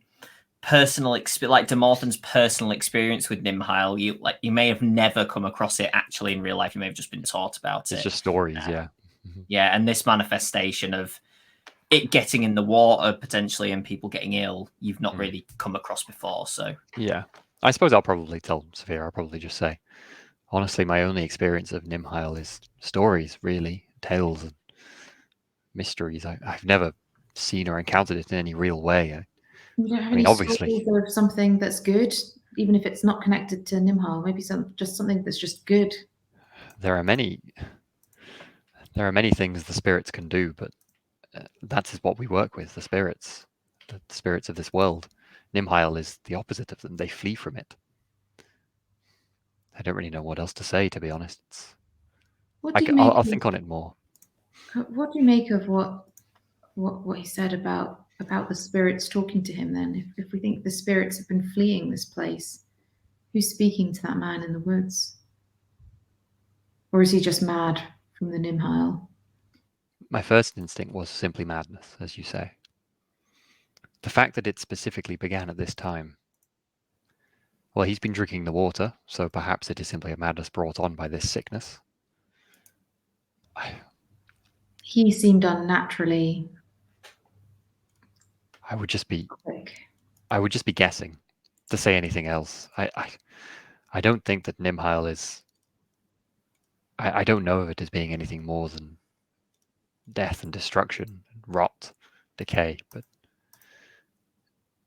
personal experience, like Demorthan's personal experience with Nimhile. You may have never come across it actually in real life. You may have just been taught about it. It's just stories, yeah. Yeah, and this manifestation of it getting in the water potentially and people getting ill, you've not really come across before. So yeah, I suppose I'll probably tell Sophia. I'll probably just say, honestly, my only experience of Nimhile is stories, really, tales and mysteries. I've never seen or encountered it in any real way. You don't have any obviously, stories of something that's good, even if it's not connected to Nimhal. Maybe just something that's just good. There are many things the spirits can do, but that is what we work with, the spirits of this world. Nimhile is the opposite of them. They flee from it. I don't really know what else to say, to be honest. I'll think on it more. What do you make of what he said about the spirits talking to him then? If we think the spirits have been fleeing this place, who's speaking to that man in the woods? Or is he just mad from the Nimhile? My first instinct was simply madness, as you say. The fact that it specifically began at this time. Well, he's been drinking the water, so perhaps it is simply a madness brought on by this sickness. He seemed unnaturally. I would just be quick. I would just be guessing to say anything else. I don't think that Nimhile is. I don't know of it as being anything more than death and destruction, rot, decay. But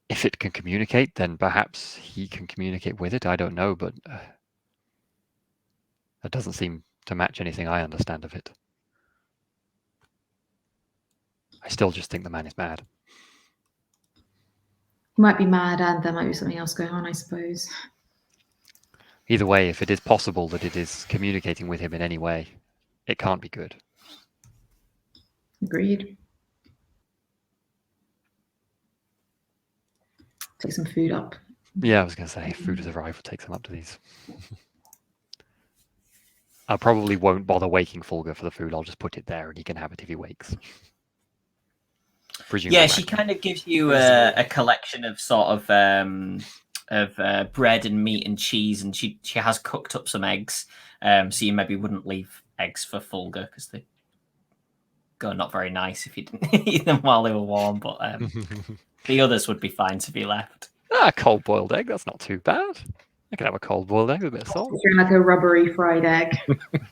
if it can communicate, then perhaps he can communicate with it. I don't know, but that doesn't seem to match anything I understand of it. I still just think the man is mad. He might be mad, and there might be something else going on, I suppose. Either way, if it is possible that it is communicating with him in any way, it can't be good. Agreed. Take some food up. Yeah, I was going to say, food has arrived. Take some up to these. I probably won't bother waking Fulgur for the food. I'll just put it there and he can have it if he wakes. Yeah, she kind of gives you a collection of sort of bread and meat and cheese, and she has cooked up some eggs. So you maybe wouldn't leave eggs for Fulgur because they go not very nice if you didn't eat them while they were warm. But the others would be fine to be left. Cold-boiled egg, that's not too bad. I can have a cold-boiled egg with a bit of salt. Like a rubbery fried egg.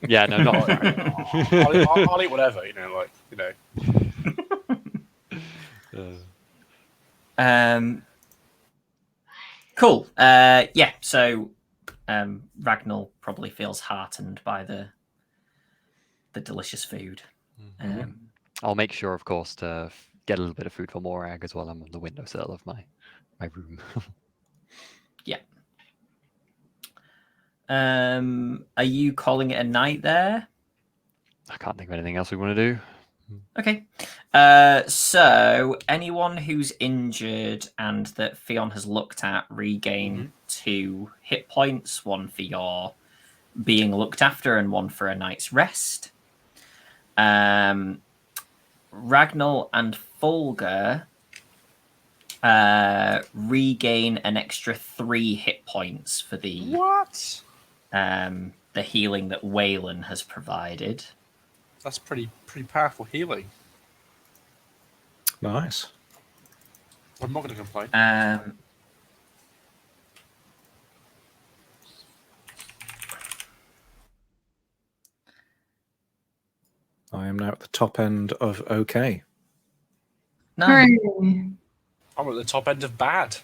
Yeah, no, not. I'll eat whatever, Cool. Yeah. So Ragnall probably feels heartened by the delicious food. I'll make sure, of course, to get a little bit of food for Morag as well. I'm on the windowsill of my room. Yeah. Are you calling it a night there? I can't think of anything else we want to do. Okay. So anyone who's injured and that Fionn has looked at regain 2 hit points, 1 for your being looked after and 1 for a night's rest. Ragnall and Fulgur regain an extra 3 hit points for the healing that Waylon has provided. That's pretty powerful healing. Nice. I'm not going to complain. am now at the top end of okay. No. Hooray. I'm at the top end of bad.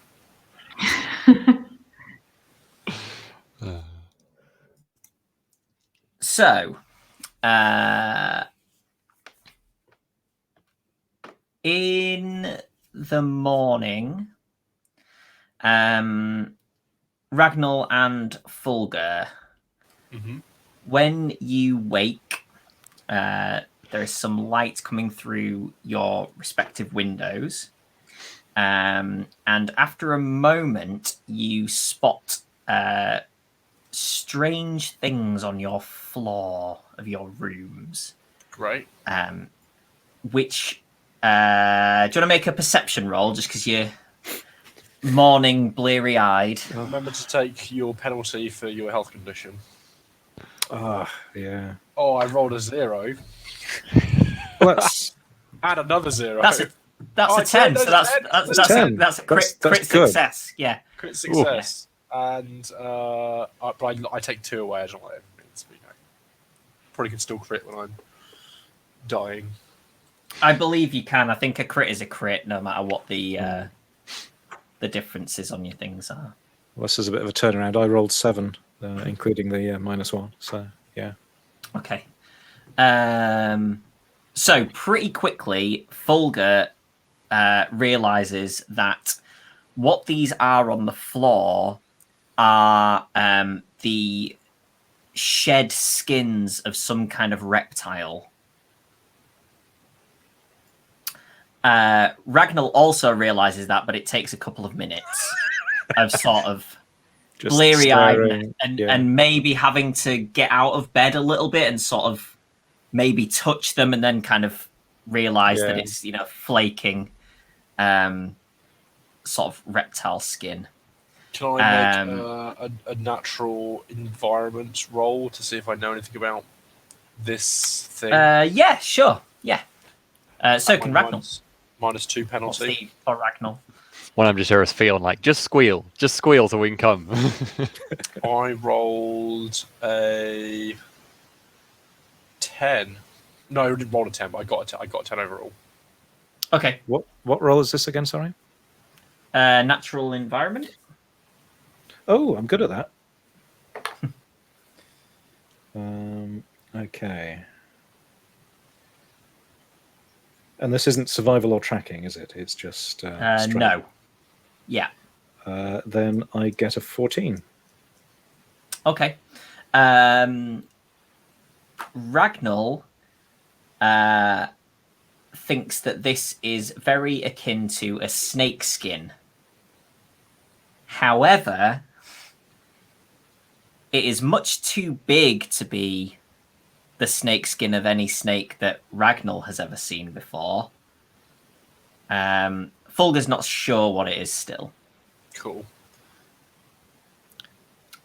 So, in the morning, Ragnall and Fulgur, when you wake, there is some light coming through your respective windows. And after a moment, you spot strange things on your floor of your rooms. Great. Which do you want to make a perception roll just because you're morning bleary-eyed? Remember to take your penalty for your health condition. Yeah. Oh, I rolled a 0. Well, that's Add another 0. That's a Oh, 10, so that's 10. that's a crit That's good. success. Yeah. Crit success. And but I take 2 away. I don't want everything to be. Probably can still crit when I'm dying. I believe you can. I think a crit is a crit, no matter what the differences on your things are. Well, this is a bit of a turnaround. I rolled 7, including the -1. So yeah. Okay. So pretty quickly, Fulgur realizes that what these are on the floor are the shed skins of some kind of reptile. Ragnall also realizes that, but it takes a couple of minutes of sort of Just bleary-eyed staring, and maybe having to get out of bed a little bit and sort of maybe touch them and then kind of realize that it's, flaking sort of reptile skin. Can I make a natural environment roll to see if I know anything about this thing? Yeah, sure. Yeah. So can Ragnall. -2 penalty. Steve or Ragnall. One I'm just here is feeling like, just squeal so we can come. I rolled a 10. No, I didn't roll a 10, but I got a 10 overall. Okay. What roll is this again? Sorry. Natural environment. Oh, I'm good at that. Okay. And this isn't survival or tracking, is it? It's just strength. No. Yeah. Then I get a 14. Okay. Ragnall thinks that this is very akin to a snake skin. However, it is much too big to be the snake skin of any snake that Ragnall has ever seen before. Fulgur's not sure what it is still. Cool.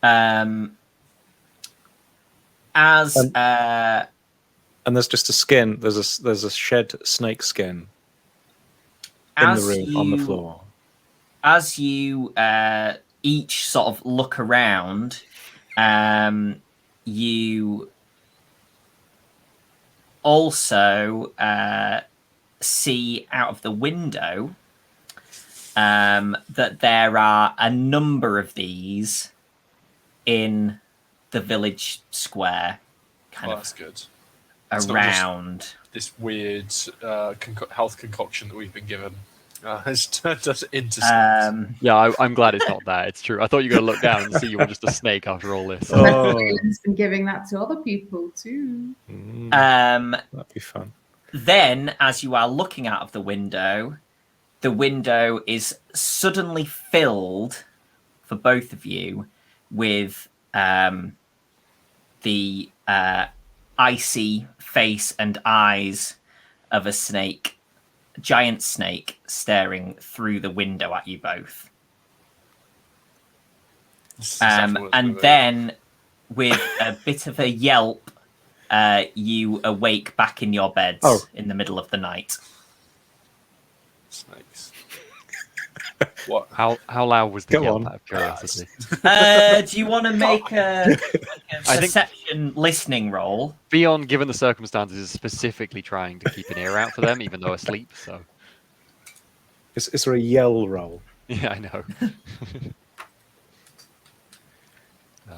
And there's just a skin. There's a shed snake skin in the room on the floor. As you each sort of look around, you also see out of the window that there are a number of these in the village square, That's good. around. This weird health concoction that we've been given has turned us into snakes. Yeah, I'm glad it's not that. It's true. I thought you were going to look down and see you were just a snake after all this. He's been giving that to other people too. That'd be fun. Then, as you are looking out of the window is suddenly filled for both of you with the icy face and eyes of a snake, a giant snake, staring through the window at you both. And then, with a bit of a yelp, you awake back in your beds in the middle of the night. Snakes. What? How loud was the Go yell on. out of curiosity? Do you want to make a I think- perception listening roll? Theon, given the circumstances, is specifically trying to keep an ear out for them, even though asleep. So Is there a yell roll? yeah, I know.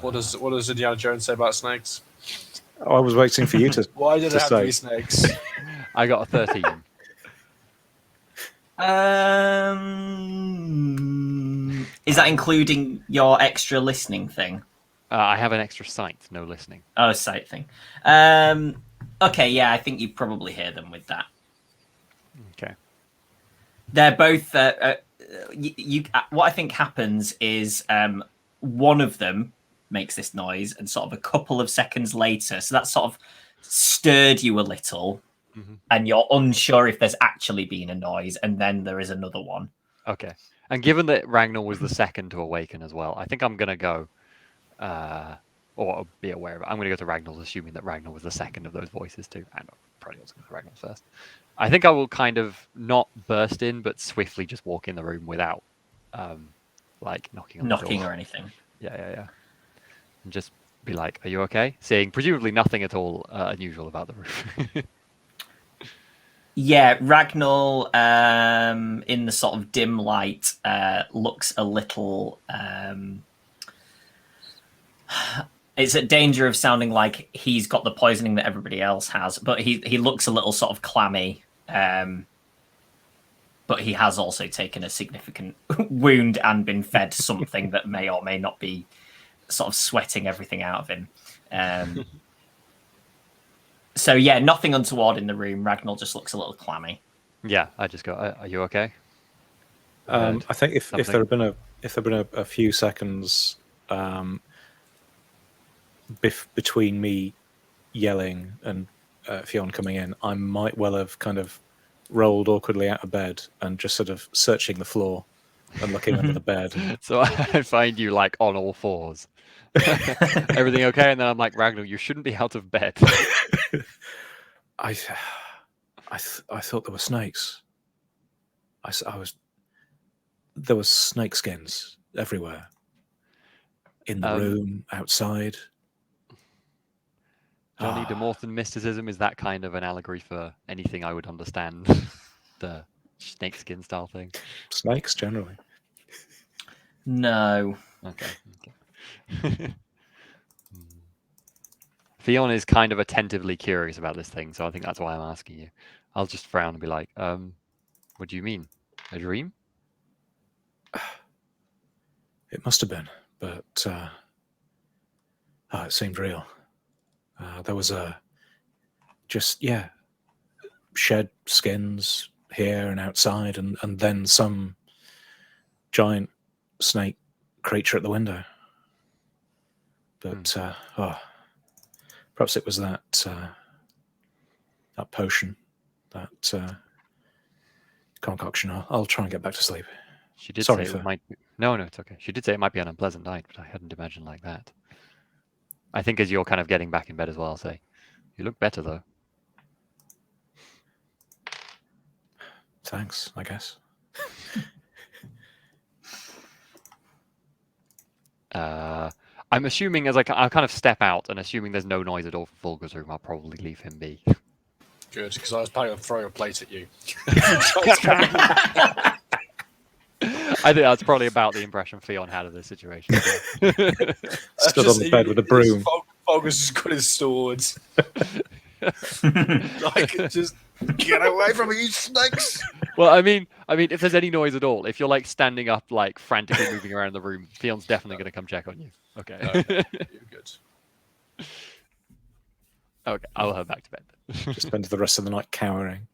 What does Indiana Jones say about snakes? Oh, I was waiting for you to. Why did to it have to say. be snakes? I got a 13. Is that including your extra listening thing? I have an extra sight, no listening. Oh, sight thing. Okay, yeah, I think you probably hear them with that. Okay. They're both. What I think happens is one of them makes this noise, and sort of a couple of seconds later, so that sort of stirred you a little, and you're unsure if there's actually been a noise, and then there is another one. Okay. And given that Ragnar was the second to awaken as well, I think I'm gonna go, or be aware of it. I'm gonna go to Ragnar's, assuming that Ragnar was the second of those voices too. And probably also go to Ragnar first. I think I will kind of not burst in, but swiftly just walk in the room without, like knocking on the door. Or anything. Yeah. And just be like, "Are you okay?" Seeing presumably nothing at all unusual about the room. Yeah, Ragnar, in the sort of dim light, looks a little. It's at danger of sounding like he's got the poisoning that everybody else has, but he looks a little sort of clammy. But he has also taken a significant wound and been fed something that may or may not be sort of sweating everything out of him. So yeah, nothing untoward in the room. Ragnar just looks a little clammy. Yeah, I just go, "Are you okay?" I think if Something. there had been a few seconds between me yelling and Fionn coming in, I might well have kind of rolled awkwardly out of bed and just sort of searching the floor and looking under the bed. So I find you like on all fours. Everything okay? And then I'm like, "Ragnar, you shouldn't be out of bed." I thought there were snakes. There was snake skins everywhere. In the room, outside. Jonny, the Morton mysticism, is that kind of an allegory for anything I would understand? The snakeskin style thing? Snakes, generally. No. Okay. Fionn is kind of attentively curious about this thing, so I think that's why I'm asking you. I'll just frown and be like, "What do you mean? A dream?" It must have been, but it seemed real. There was shed skins here and outside, and then some giant snake creature at the window. But perhaps it was that potion, that concoction. I'll try and get back to sleep. She did Sorry say for... it might be... No, it's okay. She did say it might be an unpleasant night, but I hadn't imagined like that. I think as you're kind of getting back in bed as well, I'll say, "You look better, though." Thanks, I guess. I'm assuming I'll kind of step out, and assuming there's no noise at all from Fulgur's room, I'll probably leave him be. Good, because I was planning on throwing a plate at you. I think that's probably about the impression Fionn had of this situation. Stood on the bed with a broom. Fulgur's just got his swords. Like, just get away from me, you snakes! Well, I mean, if there's any noise at all, if you're like standing up, like frantically moving around the room, Fion's definitely going to come check on you. Okay. You're good. Okay, I'll head back to bed. Just spend the rest of the night cowering.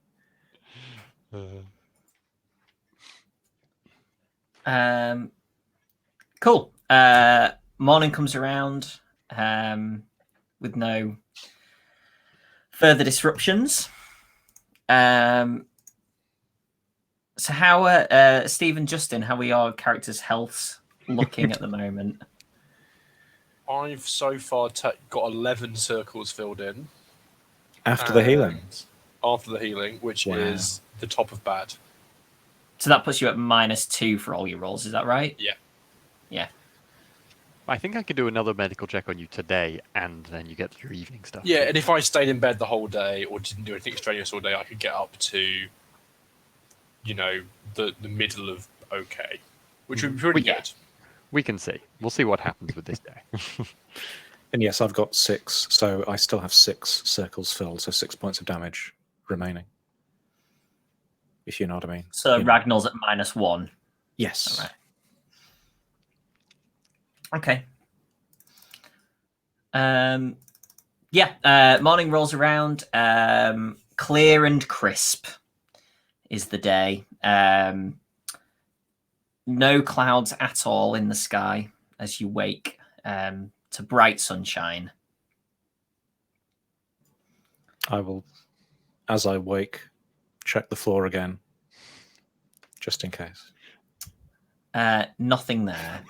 Cool. Morning comes around with no further disruptions. So how are Steve and Justin, how are your characters' healths looking at the moment? I've so far got 11 circles filled in. After the healing? After the healing, which is the top of bad. So that puts you at -2 for all your rolls. Is that right? Yeah. Yeah. I think I could do another medical check on you today, and then you get your evening stuff. Yeah, and if I stayed in bed the whole day or didn't do anything strenuous all day, I could get up to, the middle of okay, which would be pretty good. We can see. We'll see what happens with this day. And yes, I've got 6, so I still have 6 circles filled, so 6 points of damage remaining. If you know what I mean. So Ragnar's at -1. Yes. All right. Okay. Morning rolls around. Clear and crisp is the day. No clouds at all in the sky as you wake to bright sunshine. I will, as I wake, check the floor again, just in case. Nothing there.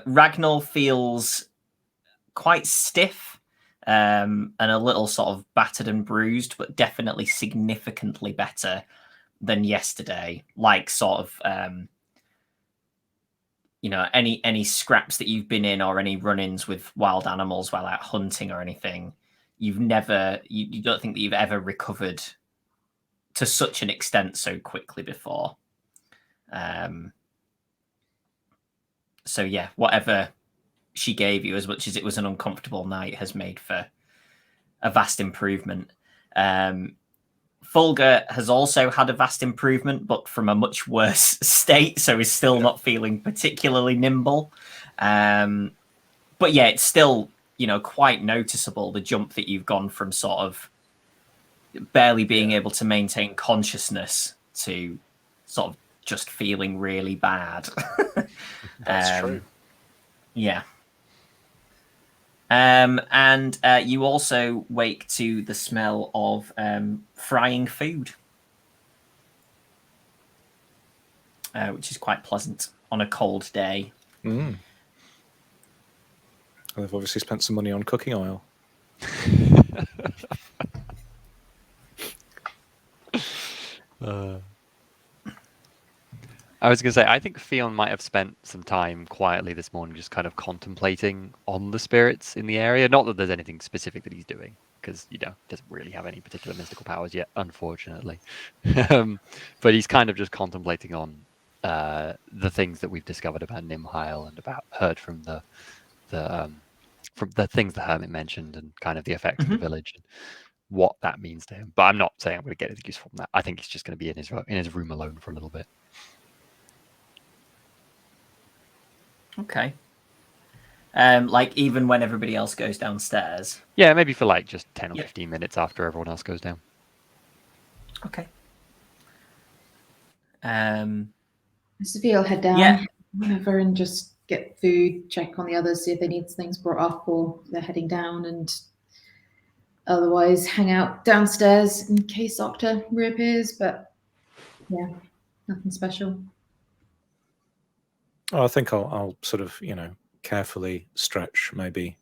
Ragnar feels quite stiff and a little sort of battered and bruised, but definitely significantly better than yesterday. Like sort of, any scraps that you've been in or any run-ins with wild animals while out hunting or anything, you don't think that you've ever recovered to such an extent so quickly before. So yeah, whatever she gave you, as much as it was an uncomfortable night, has made for a vast improvement. Fulgur has also had a vast improvement, but from a much worse state, so is still not feeling particularly nimble. But yeah, it's still, quite noticeable, the jump that you've gone from sort of barely being able to maintain consciousness to sort of just feeling really bad. That's true. Yeah. And you also wake to the smell of frying food, which is quite pleasant on a cold day. Mm. Well, they've obviously spent some money on cooking oil. I was going to say, I think Fionn might have spent some time quietly this morning just kind of contemplating on the spirits in the area. Not that there's anything specific that he's doing, because, doesn't really have any particular mystical powers yet, unfortunately. But he's kind of just contemplating on the things that we've discovered about Nimheil and heard from the things the hermit mentioned and kind of the effects of the village and what that means to him. But I'm not saying I'm going to get anything useful from that. I think he's just going to be in his room alone for a little bit. Okay. Like even when everybody else goes downstairs? Yeah, maybe for like just 10 or 15 minutes after everyone else goes down. Okay. Sophia will head down whenever and just get food, check on the others, see if they need things brought up or they're heading down, and otherwise hang out downstairs in case Octa reappears. But yeah, nothing special. Oh, I think I'll sort of, carefully stretch, maybe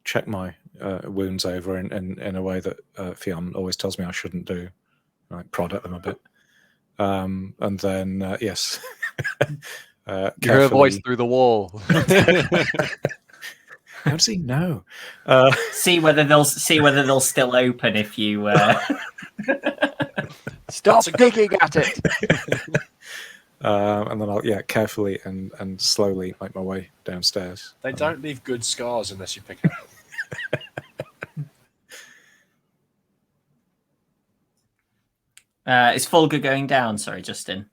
check my wounds over in a way that Fionn always tells me I shouldn't do, like prod at them a bit. And then, yes. You hear a voice through the wall. How does he know? See whether they'll still open if you stop picking at it. And then I'll carefully and slowly make my way downstairs. They don't leave good scars unless you pick it up. Is Fulgur going down? Sorry, Justin.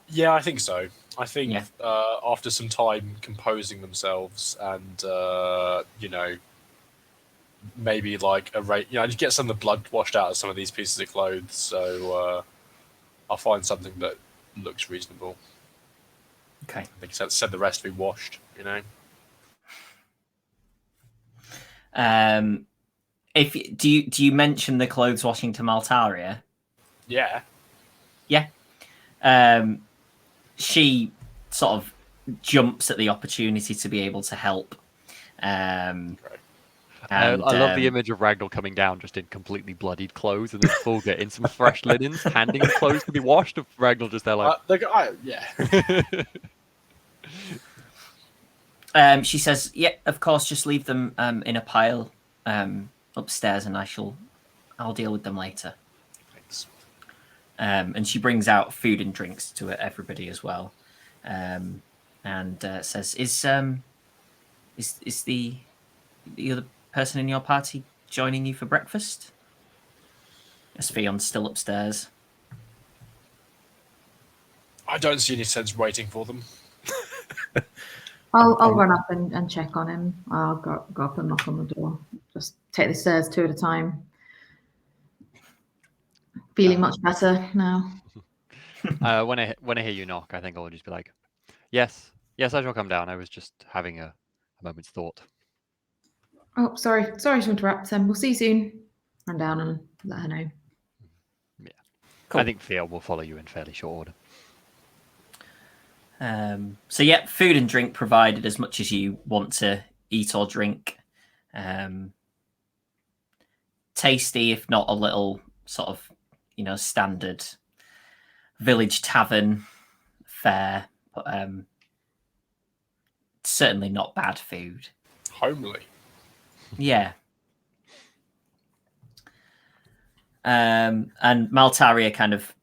Yeah, I think so. I think after some time composing themselves and maybe like just get some of the blood washed out of some of these pieces of clothes. So I'll find something that looks reasonable. Okay. I think it said the rest be washed. If do you mention the clothes washing to Maltaria? Yeah. Yeah. She sort of jumps at the opportunity to be able to help. Right. And, I love the image of Ragnar coming down just in completely bloodied clothes, and then Fulga in some fresh linens, handing him clothes to be washed. Ragnar just there like, yeah. She says, "Yeah, of course. Just leave them in a pile upstairs, and I'll deal with them later." Thanks. And she brings out food and drinks to everybody as well, and says, "Is the other person in your party joining you for breakfast?" Esfion's still upstairs. I don't see any sense waiting for them. I'll run up and check on him. I'll go up and knock on the door. Just take the stairs 2 at a time. Feeling much better now. when I hear you knock, I think I'll just be like, yes, I shall come down. I was just having a moment's thought. Oh, sorry to interrupt. We'll see you soon. Run down and let her know. Yeah, Cool. I think Theo will follow you in fairly short order. So yeah, food and drink provided as much as you want to eat or drink. Tasty, if not a little sort of, standard village tavern fare, but certainly not bad food. Homely. Yeah. And Maltaria kind of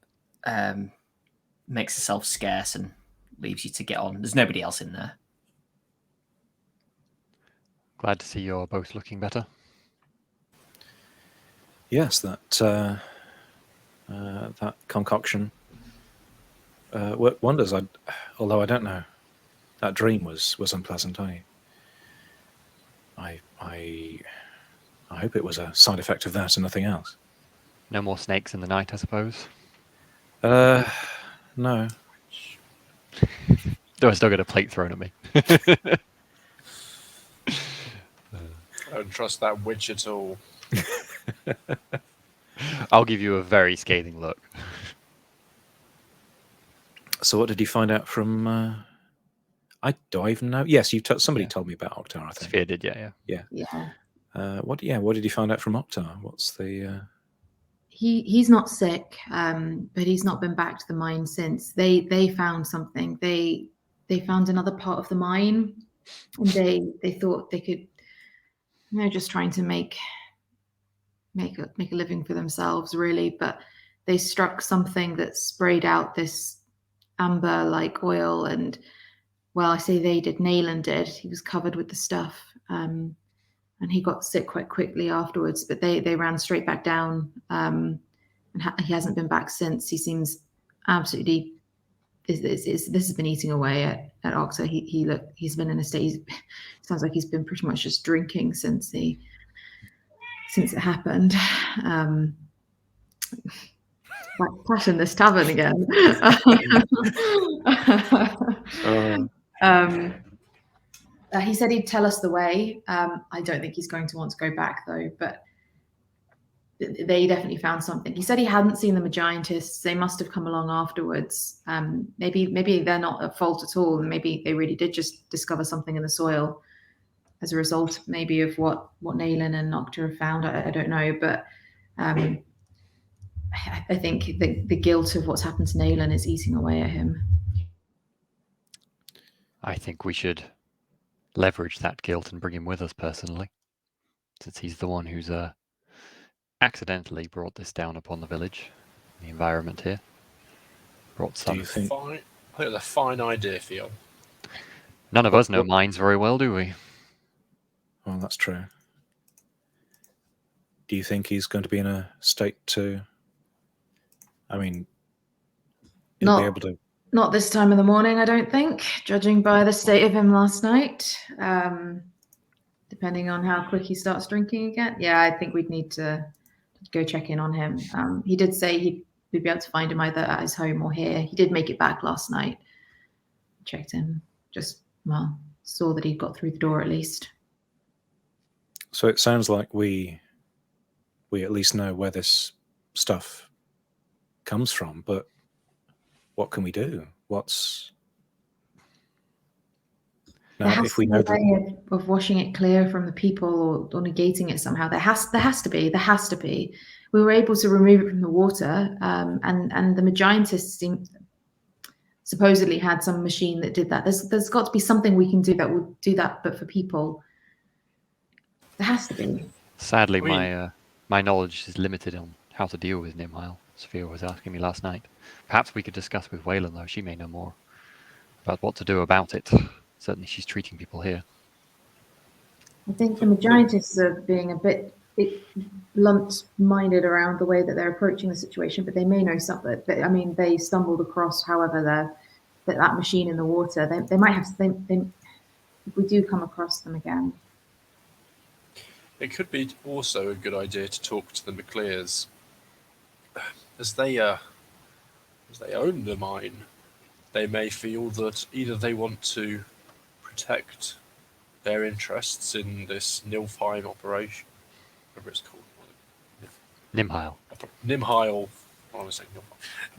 makes herself scarce and leaves you to get on. There's nobody else in there. Glad to see you're both looking better. Yes, that concoction worked wonders. Although I don't know, that dream was unpleasant. I hope it was a side effect of that and nothing else. No more snakes in the night, I suppose. No. Though I still get a plate thrown at me. I don't trust that witch at all. I'll give you a very scathing look. So what did you find out from... do I even know? Yes, somebody told me about Oktar, I think. Sophia did, yeah. What did you find out from Oktar? What's the... He's not sick, but he's not been back to the mine since. They found something. They found another part of the mine, and they thought they could, just trying to make a living for themselves, really. But they struck something that sprayed out this amber-like oil, and well, I say they did. Nayland did. He was covered with the stuff, and he got sick quite quickly afterwards. But they ran straight back down, and he hasn't been back since. He seems absolutely. This has been eating away at Oxa. He's been in a state. Sounds like he's been pretty much just drinking since it happened. Like passion this tavern again. He said he'd tell us the way. I don't think he's going to want to go back though, but they definitely found something. He said he hadn't seen the Magiantists. They must have come along afterwards. Maybe they're not at fault at all. Maybe they really did just discover something in the soil as a result, maybe of what Nayland and Nocta have found. I don't know, but I think the guilt of what's happened to Nayland is eating away at him. I think we should leverage that guilt and bring him with us personally, since he's the one who's accidentally brought this down upon the village, the environment here. Brought some. I think it's a fine idea, Theo. None of us know mines very well, do we? Well, that's true. Do you think he's going to be in a state to... I mean, he'll be able to... Not this time of the morning, I don't think, judging by the state of him last night. Depending on how quick he starts drinking again. Yeah, I think we'd need to go check in on him. He did say we'd be able to find him either at his home or here. He did make it back last night. Checked him. Saw that he'd got through the door at least. So it sounds like we at least know where this stuff comes from, but what can we do? There Now, has if to we be know a that, way of washing it clear from the people or negating it somehow. There has to be. We were able to remove it from the water, and the Magiantists supposedly had some machine that did that. There's got to be something we can do that will do that, but for people. There has to be. Sadly, I mean- my knowledge is limited on how to deal with Nimhile. Sophia was asking me last night. Perhaps we could discuss with Wayland, though. She may know more about what to do about it. Certainly, she's treating people here. I think the Magiantists are being a bit blunt-minded around the way that they're approaching the situation, but they may know something. But I mean, they stumbled across, however, that machine in the water. They might have. If we do come across them again. It could be also a good idea to talk to the McClears, as they own the mine. They may feel that either they want to protect their interests in this Nilfheim operation, whatever it's called. Nimhile. Nimhile. What am I saying?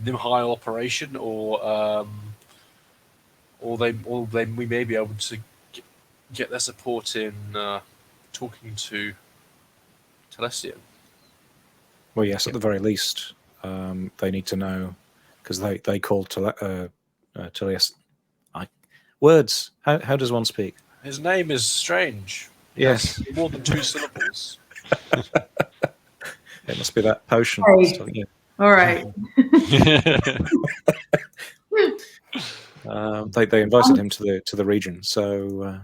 Nimhile operation, or we may be able to get their support in talking to Telesian. well, yes, at the very least, they need to know, because they called Teleus. Words. How does one speak? His name is strange. It Yes. has more than 2 syllables. It must be that potion. Hey. that's telling you. All right. They invited him to the region, so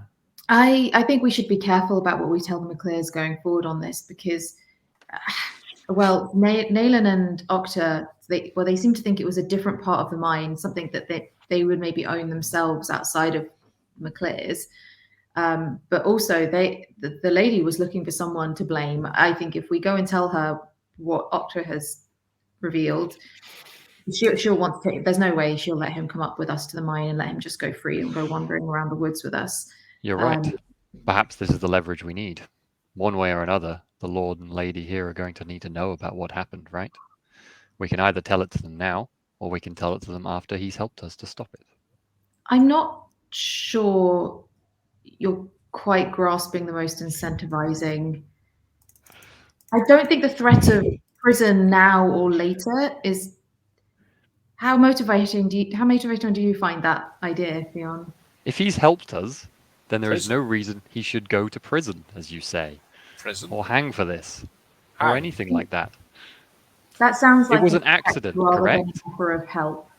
I think we should be careful about what we tell the McClears going forward on this because, well, Naylan and Octa, they seem to think it was a different part of the mine, something that they would maybe own themselves outside of McClears. But also, the lady was looking for someone to blame. I think if we go and tell her what Octa has revealed, she'll want to take. There's no way she'll let him come up with us to the mine and let him just go free and go wandering around the woods with us. You're right. Perhaps this is the leverage we need. One way or another, the Lord and Lady here are going to need to know about what happened, right? We can either tell it to them now, or we can tell it to them after he's helped us to stop it. I'm not sure you're quite grasping the most incentivizing. I don't think the threat of prison now or later is. How motivating do you find that idea, Fionn? If he's helped us, then there is Prison. no reason he should go to prison, as you say, Prison. or hang for this, or Hang. anything like that. That sounds like It was a an accident, rather than correct? an offer of help.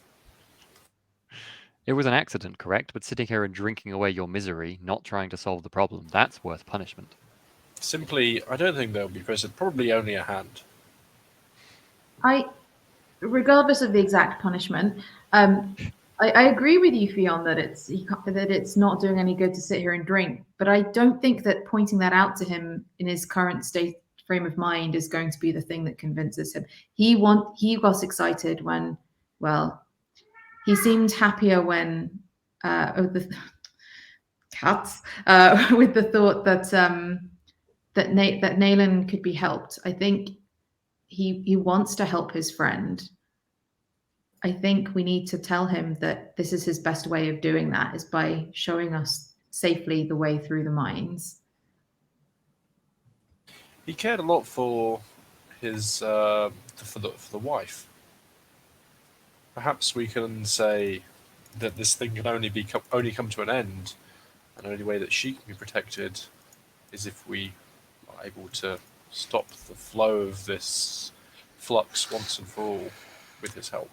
It was an accident, correct? But sitting here and drinking away your misery, not trying to solve the problem, that's worth punishment. Simply, I don't think there'll be prison. Probably only a hand. Regardless of the exact punishment, I agree with you, Fionn, that it's not doing any good to sit here and drink. But I don't think that pointing that out to him in his current frame of mind is going to be the thing that convinces him. He got excited when, well, he seemed happier when with the thought that Naylan could be helped. I think he wants to help his friend. I think we need to tell him that this is his best way of doing that is by showing us safely the way through the mines. He cared a lot for his for the wife. Perhaps we can say that this thing can only come to an end, and the only way that she can be protected is if we are able to stop the flow of this flux once and for all with his help.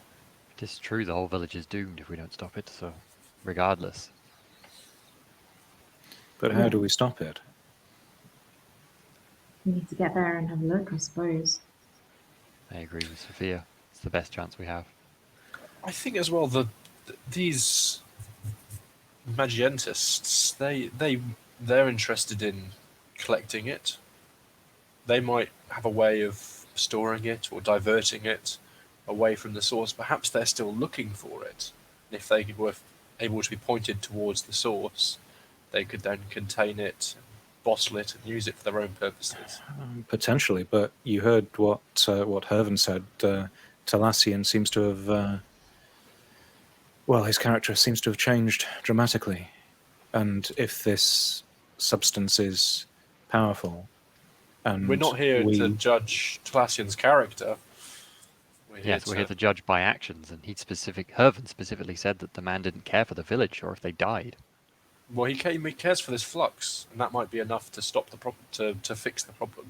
It is true the whole village is doomed if we don't stop it, so regardless. but how do we stop it? We need to get there and have a look, I suppose. I agree with Sophia. It's the best chance we have. I think as well that these Magiantists, they're interested in collecting it. They might have a way of storing it or diverting it away from the source. Perhaps they're still looking for it. And if they were able to be pointed towards the source, they could then contain it, bottle it, and use it for their own purposes. Potentially, but you heard what Hervan said. Telesian seems to have, his character seems to have changed dramatically. And if this substance is powerful, and we're not here to judge Tlassian's character. We're here to judge by actions, and Hervan specifically said that the man didn't care for the village or if they died. Well, he cares for this flux, and that might be enough to stop the problem, to fix the problem.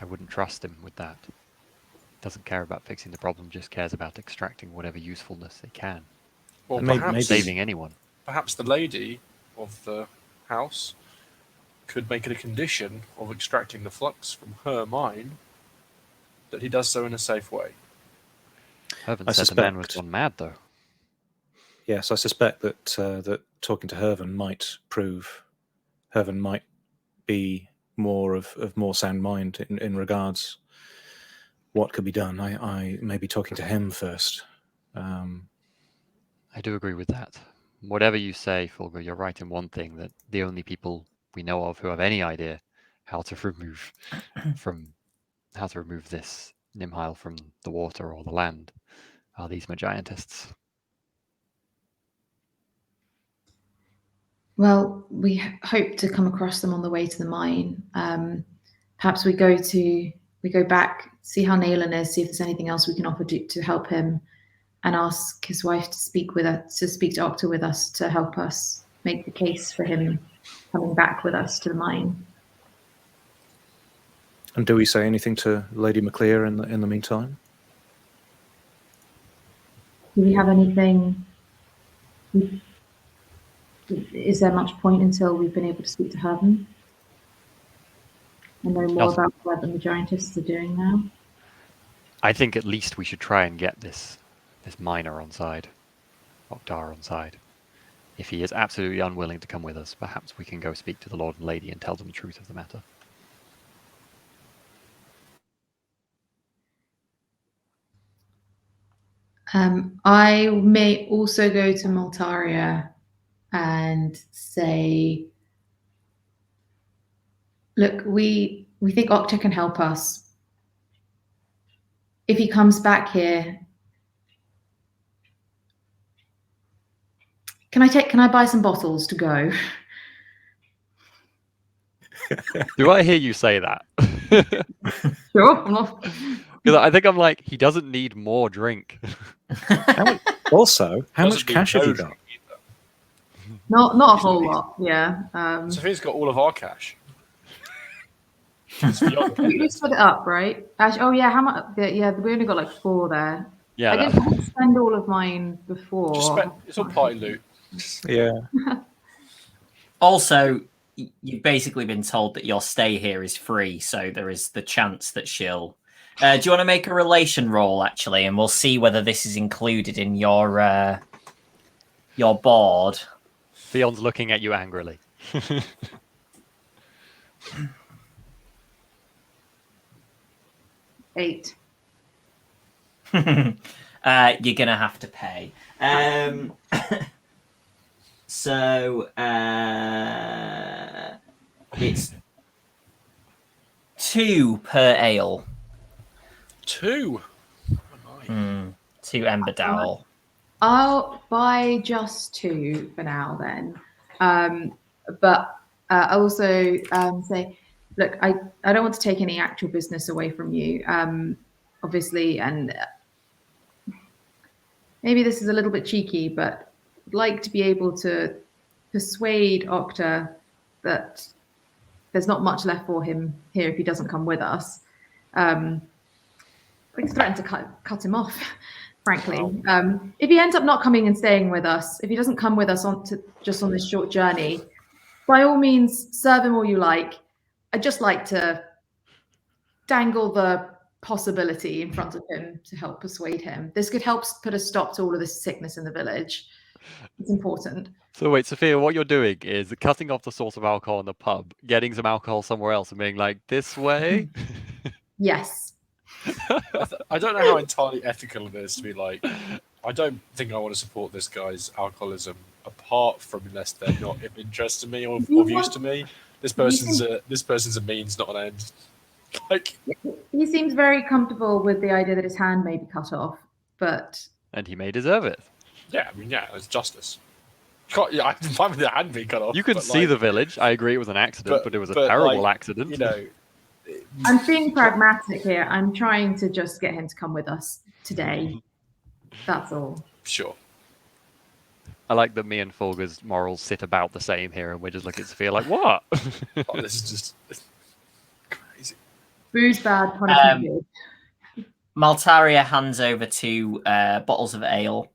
I wouldn't trust him with that. Doesn't care about fixing the problem, just cares about extracting whatever usefulness they can. Well, perhaps saving anyone. Perhaps the lady of the house could make it a condition of extracting the flux from her mine that he does so in a safe way. Hervan said the man was gone mad, though. Yes, I suspect that that talking to Hervan might prove Hervan might be more of more sound mind in regards what could be done. I may be talking to him first. I do agree with that. Whatever you say, Fulgur, you're right in one thing, that the only people we know of who have any idea how to remove this Nimhile from the water or the land are these Magiantists. Well, we hope to come across them on the way to the mine. Perhaps we go back, see how Naylan is, see if there's anything else we can offer to help him, and ask his wife to speak to Octa with us to help us make the case for him coming back with us to the mine. And do we say anything to Lady MacLear in the meantime? Do we have anything? Is there much point until we've been able to speak to Hervan and know more about what the Magiantists are doing now? I think at least we should try and get this miner on side, Oktar on side. If he is absolutely unwilling to come with us, perhaps we can go speak to the Lord and Lady and tell them the truth of the matter. I may also go to Maltaria and say, look, we think Octa can help us. If he comes back here, can I buy some bottles to go? Do I hear you say that? Sure. Because I think I'm like, he doesn't need more drink. How much cash have you got? Not a whole lot, yeah. Sophia's got all of our cash. We split it up, right? Actually, oh yeah, how much? Yeah, we only got like 4 there. Yeah, I didn't spend all of mine before. It's all party loot. Yeah. Also, you've basically been told that your stay here is free, so there is the chance that she'll... do you want to make a relation roll, actually, and we'll see whether this is included in your board. Theon's looking at you angrily. 8. You're gonna have to pay. So it's 2 per ale. 2. 2 Ember Dowel. I'll buy just 2 for now then. But I also say, look, I don't want to take any actual business away from you, obviously, and maybe this is a little bit cheeky, but I'd like to be able to persuade Octa that there's not much left for him here if he doesn't come with us. We threaten to cut him off, frankly. If he ends up not coming and staying with us, if he doesn't come with us just on this short journey, by all means, serve him all you like. I'd just like to dangle the possibility in front of him to help persuade him. This could help put a stop to all of this sickness in the village. It's important. So wait, Sophia, what you're doing is cutting off the source of alcohol in the pub, getting some alcohol somewhere else and being like, this way? Yes. I don't know how entirely ethical it is to be like, I don't think I want to support this guy's alcoholism, apart from unless they're not of interest to me or of use to me. This person's a means, not an end. Like, he seems very comfortable with the idea that his hand may be cut off, but and he may deserve it. Yeah, I mean, yeah, it's justice. Yeah, I'm fine with it hadn't been cut off. You can but, see the village. I agree it was an accident, but it was a but, terrible like, accident. You know, I'm being pragmatic here. I'm trying to just get him to come with us today. That's all. sure. I like that me and Folger's morals sit about the same here, and we're just looking at Sophia like, what? Oh, this is just crazy. Booze bad, punishment good. Maltaria hands over 2 bottles of ale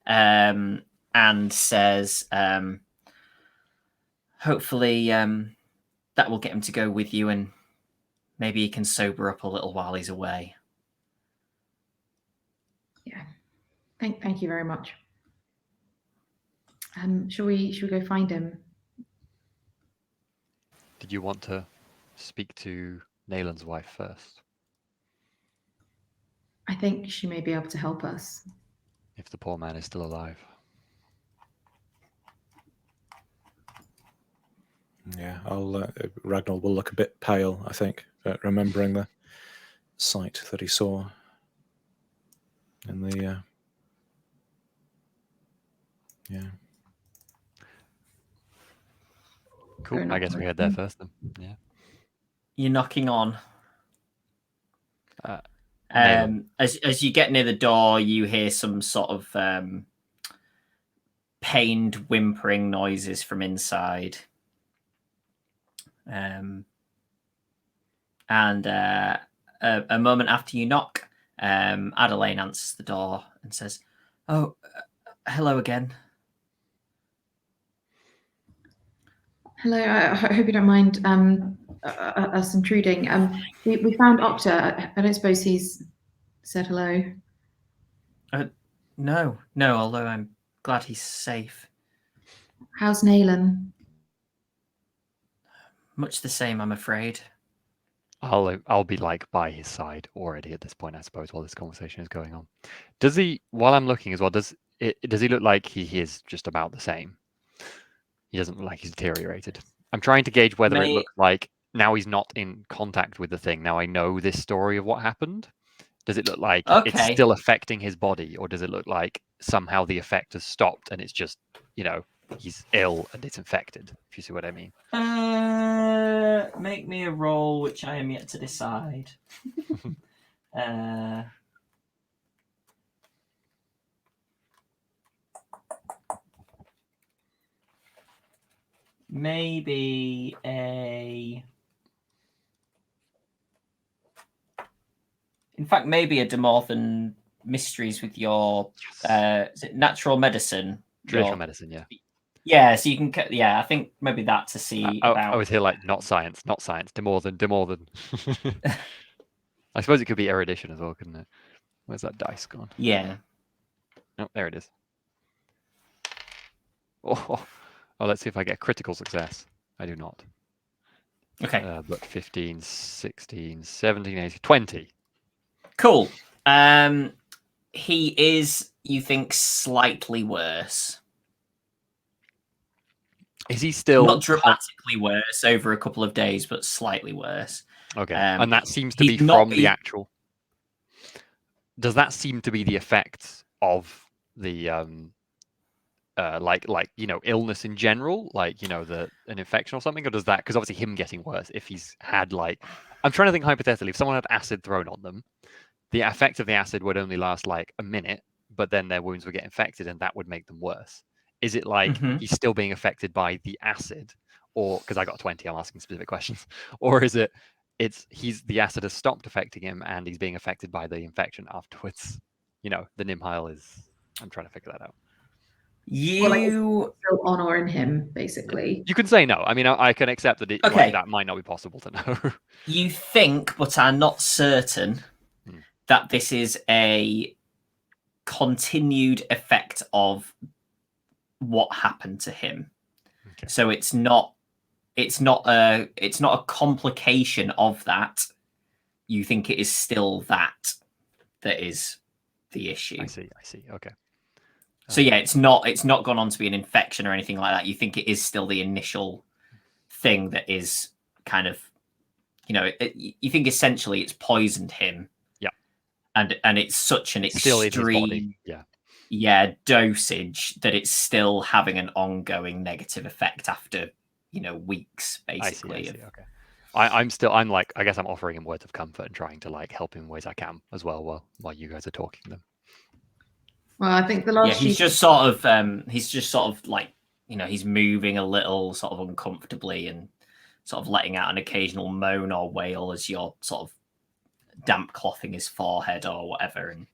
and says, hopefully that will get him to go with you, and maybe he can sober up a little while he's away. Yeah. Thank you very much. Shall we go find him? Did you want to speak to Nalen's wife first? I think she may be able to help us. If the poor man is still alive. Yeah, Ragnar will look a bit pale, I think, remembering the sight that he saw in the yeah. Cool. I guess we head there first then. Yeah. You're knocking on. Nalen. As you get near the door, you hear some sort of pained whimpering noises from inside. And a moment after you knock, Adelaine answers the door and says, "Oh, hello again." Hello, I hope you don't mind us intruding. We found Octa. I don't suppose he's said hello. No, although I'm glad he's safe. How's Nalen? Much the same, I'm afraid. I'll be like by his side already at this point, I suppose, while this conversation is going on. Does he, while I'm looking as well, does he look like he is just about the same? He doesn't look like he's deteriorated. I'm trying to gauge whether it looks like now he's not in contact with the thing. Now I know this story of what happened. Does it look like it's still affecting his body, or does it look like somehow the effect has stopped and it's just, he's ill and it's infected, if you see what I mean? Make me a roll, which I am yet to decide. Maybe a... In fact, maybe a Demorthan Mysteries with your... is it natural medicine? Traditional medicine, yeah. Yeah, so you can... Yeah, I think maybe that to see about... I was here like, not science, Demorthan. I suppose it could be erudition as well, couldn't it? Where's that dice gone? Yeah. Oh, there it is. Oh, let's see if I get a critical success. I do not. Okay. But 15, 16, 17, 18, 20. Cool. He is, you think, slightly worse. Is he still... Not dramatically worse over a couple of days, but slightly worse. Okay. And that seems to be from the actual... Does that seem to be the effect of the... illness in general, an infection or something, or does that, because obviously him getting worse, if he's had I'm trying to think hypothetically, if someone had acid thrown on them, the effect of the acid would only last a minute, but then their wounds would get infected and that would make them worse. Is it he's still being affected by the acid, or because I got 20, I'm asking specific questions, or is it the acid has stopped affecting him and he's being affected by the infection afterwards? The Nimheil is, I'm trying to figure that out. Still on or in him, basically. You can say no. I mean, I can accept that that might not be possible to know. You think, but are not certain, that this is a continued effect of what happened to him. Okay. So it's not a complication of that. You think it is still that is the issue. I see. Okay. So yeah, it's not gone on to be an infection or anything like that. You think it is still the initial thing that is kind of, you think essentially it's poisoned him. Yeah. And it's such an extreme. Still in his body. Yeah. dosage that it's still having an ongoing negative effect after weeks, basically. I see. Okay. I'm like, I guess I'm offering him words of comfort and trying to like help him in ways I can as well while you guys are talking to them. Well, I think the last he's just sort of like, he's moving a little sort of uncomfortably and sort of letting out an occasional moan or wail as you're sort of damp clothing his forehead or whatever. And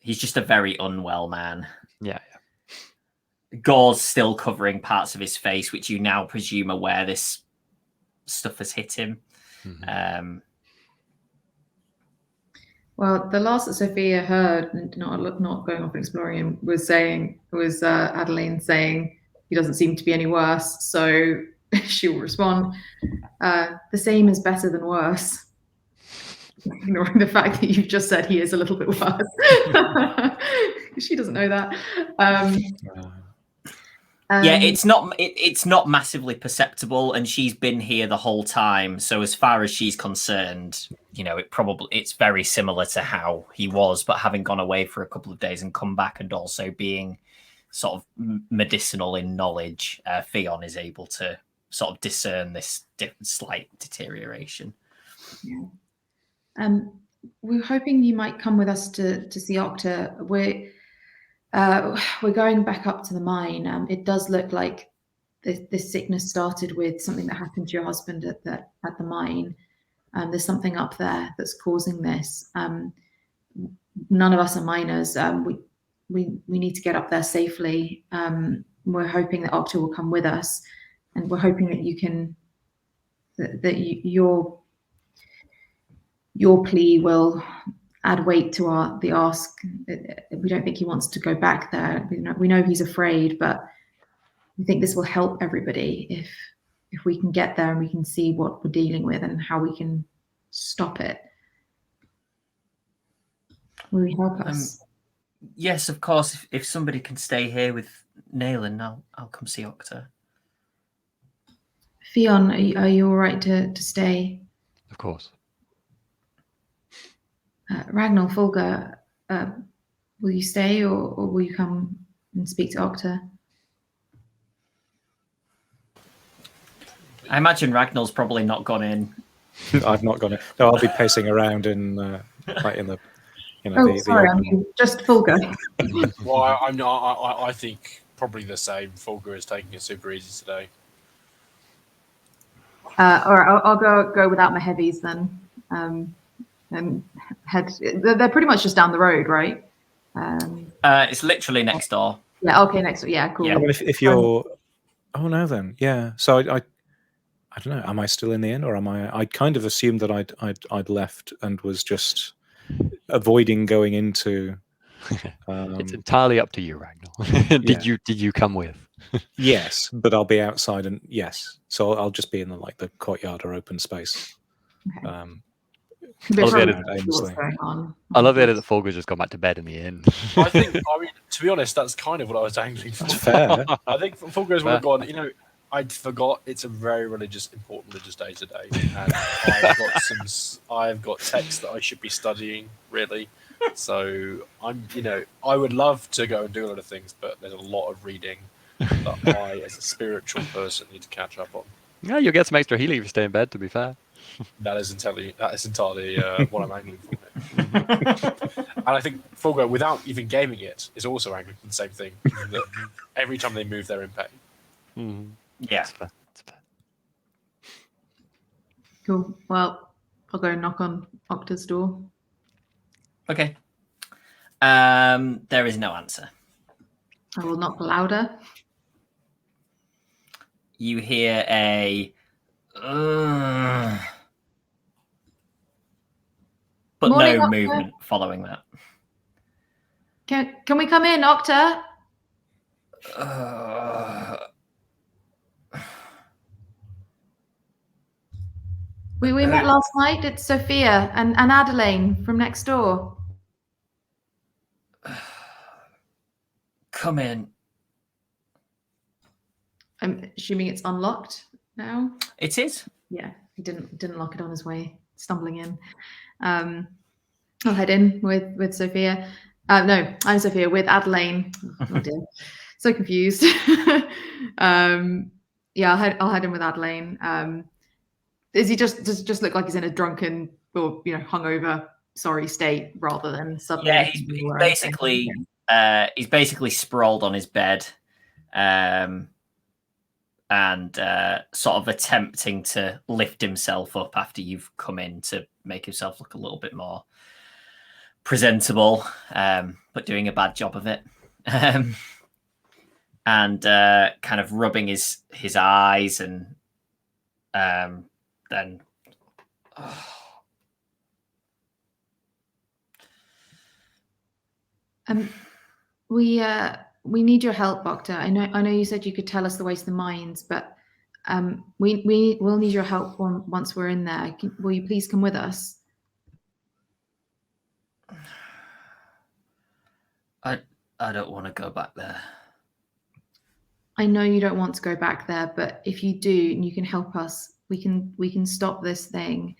he's just a very unwell man. Yeah. Gore's still covering parts of his face, which you now presume are where this stuff has hit him. Mm-hmm. Well, the last that Sophia heard, not going off and exploring him, was Adeline saying he doesn't seem to be any worse. So she will respond, the same is better than worse. Ignoring the fact that you've just said he is a little bit worse. She doesn't know that. It's not massively perceptible, and she's been here the whole time. So as far as she's concerned, it's very similar to how he was, but having gone away for a couple of days and come back, and also being sort of medicinal in knowledge, Theon is able to sort of discern this slight deterioration. Yeah. We're hoping you might come with us to see Octa. We're going back up to the mine. It does look like this sickness started with something that happened to your husband at the mine. There's something up there that's causing this. None of us are miners. We need to get up there safely. We're hoping that Octa will come with us, and we're hoping that your plea will add weight to the ask. We don't think he wants to go back there. We know he's afraid, but we think this will help everybody if we can get there and we can see what we're dealing with and how we can stop it. Will you help us? Yes, of course. If somebody can stay here with Nayland, I'll come see Octa. Theon, are you all right to stay? Of course. Ragnar, Fulgur, will you stay or will you come and speak to Octa? I imagine Ragnar's probably not gone in. I've not gone in. No, I'll be pacing around in the sorry, I mean, just Fulgur. Well, I'm not. I think probably the same. Fulgur is taking it super easy today. All right, I'll go without my heavies then. And head. They're pretty much just down the road, right? It's literally next door. Yeah. Okay. Next door. Yeah. Cool. Yeah. I mean, if you're, oh no, then yeah. So I don't know. Am I still in the inn, or am I? I kind of assumed that I'd left and was just avoiding going into. It's entirely up to you, Ragnar. Did you come with? Yes, but I'll be outside, and yes, so I'll just be in the courtyard or open space. Okay. I love the edit that Fulgur's just gone back to bed in the inn. I mean, to be honest, that's kind of what I was angling for. That's fair. I think Fulgur's would have gone, I'd forgot it's a very important religious day today, and I've got texts that I should be studying, really. So I would love to go and do a lot of things, but there's a lot of reading that I, as a spiritual person, need to catch up on. Yeah, you'll get some extra healing if you stay in bed, to be fair. That is entirely what I'm angling for. And I think Fulgur, without even gaming it, is also angling for the same thing. That every time they move, they're in pain. Mm. Yeah. That's fair. Cool. Well, I'll go and knock on Octa's door. Okay. There is no answer. I will knock louder. You hear a but Morning, no Octa. movement following that. Can we come in, Octa? We met last night. It's Sophia and Adeline from next door. Come in. I'm assuming it's unlocked now. It is. Yeah, he didn't lock it on his way, stumbling in. I'll head in with Sophia. No, I'm Sophia with Adelaine. Oh dear, so confused. Yeah, I'll head in with Adelaine. Does he just look like he's in a drunken or hungover, sorry state rather than suddenly Yeah, looking ill or anything? he's basically sprawled on his bed, and sort of attempting to lift himself up after you've come in to make himself look a little bit more presentable, but doing a bad job of it. And kind of rubbing his eyes, and then we need your help, Doctor. I know you said you could tell us the way to the mines, but we will need your help once we're in there. Will you please come with us? I don't want to go back there. I know you don't want to go back there, but if you do and you can help us, we can stop this thing,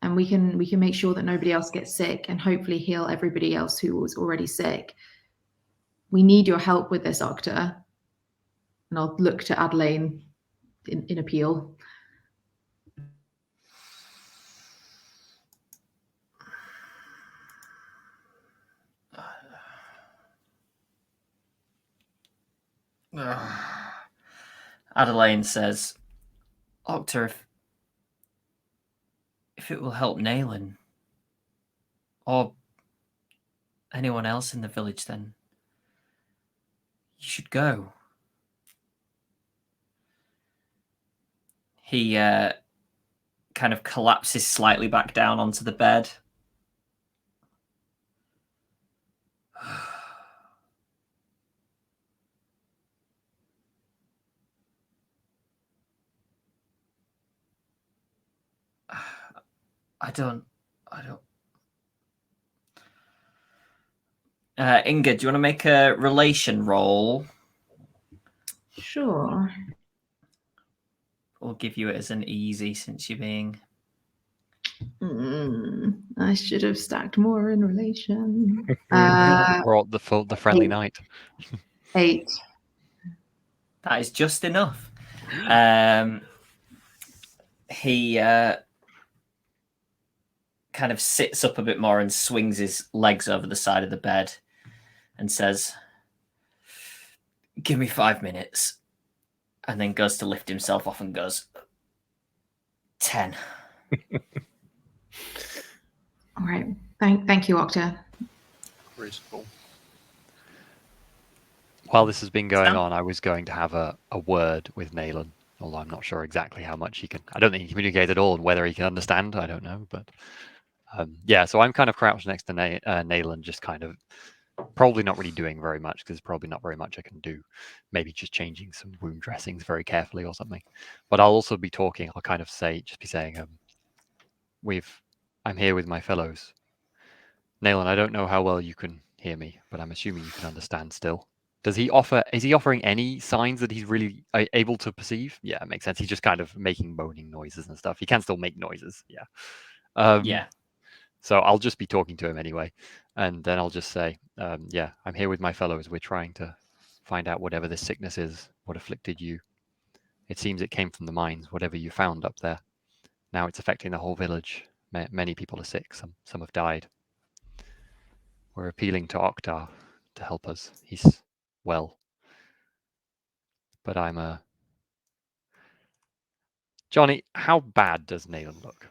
and we can make sure that nobody else gets sick and hopefully heal everybody else who was already sick. We need your help with this, Octa. And I'll look to Adelaine in appeal. Adelaine says, Octa, if it will help Nayland or anyone else in the village, then you should go. He kind of collapses slightly back down onto the bed. I don't. Inga, do you want to make a relation roll? Sure. We'll give you it as an easy since you're being. I should have stacked more in relation. Brought the friendly knight. 8. That is just enough. He kind of sits up a bit more and swings his legs over the side of the bed and says, give me 5 minutes. And then goes to lift himself off and goes, 10. All right. Thank you, Octa. Reasonable. While this has been going on, I was going to have a word with Nayland, although I'm not sure exactly how much he can. I don't think he communicated at all, and whether he can understand, I don't know. But yeah, so I'm kind of crouched next to Nayland, just kind of probably not really doing very much, because there's probably not very much I can do. Maybe just changing some wound dressings very carefully or something. But I'll also be talking. I'll kind of be saying, I'm here with my fellows. Nayland, I don't know how well you can hear me, but I'm assuming you can understand still. Is he offering any signs that he's really able to perceive? Yeah, it makes sense. He's just kind of making moaning noises and stuff. He can still make noises. Yeah. Yeah. So I'll just be talking to him anyway. And then I'll just say, yeah, I'm here with my fellows. We're trying to find out whatever this sickness is, what afflicted you. It seems it came from the mines, whatever you found up there. Now it's affecting the whole village. Many people are sick. Some have died. We're appealing to Oktar to help us. He's well. But I'm Jonny, how bad does Nayland look?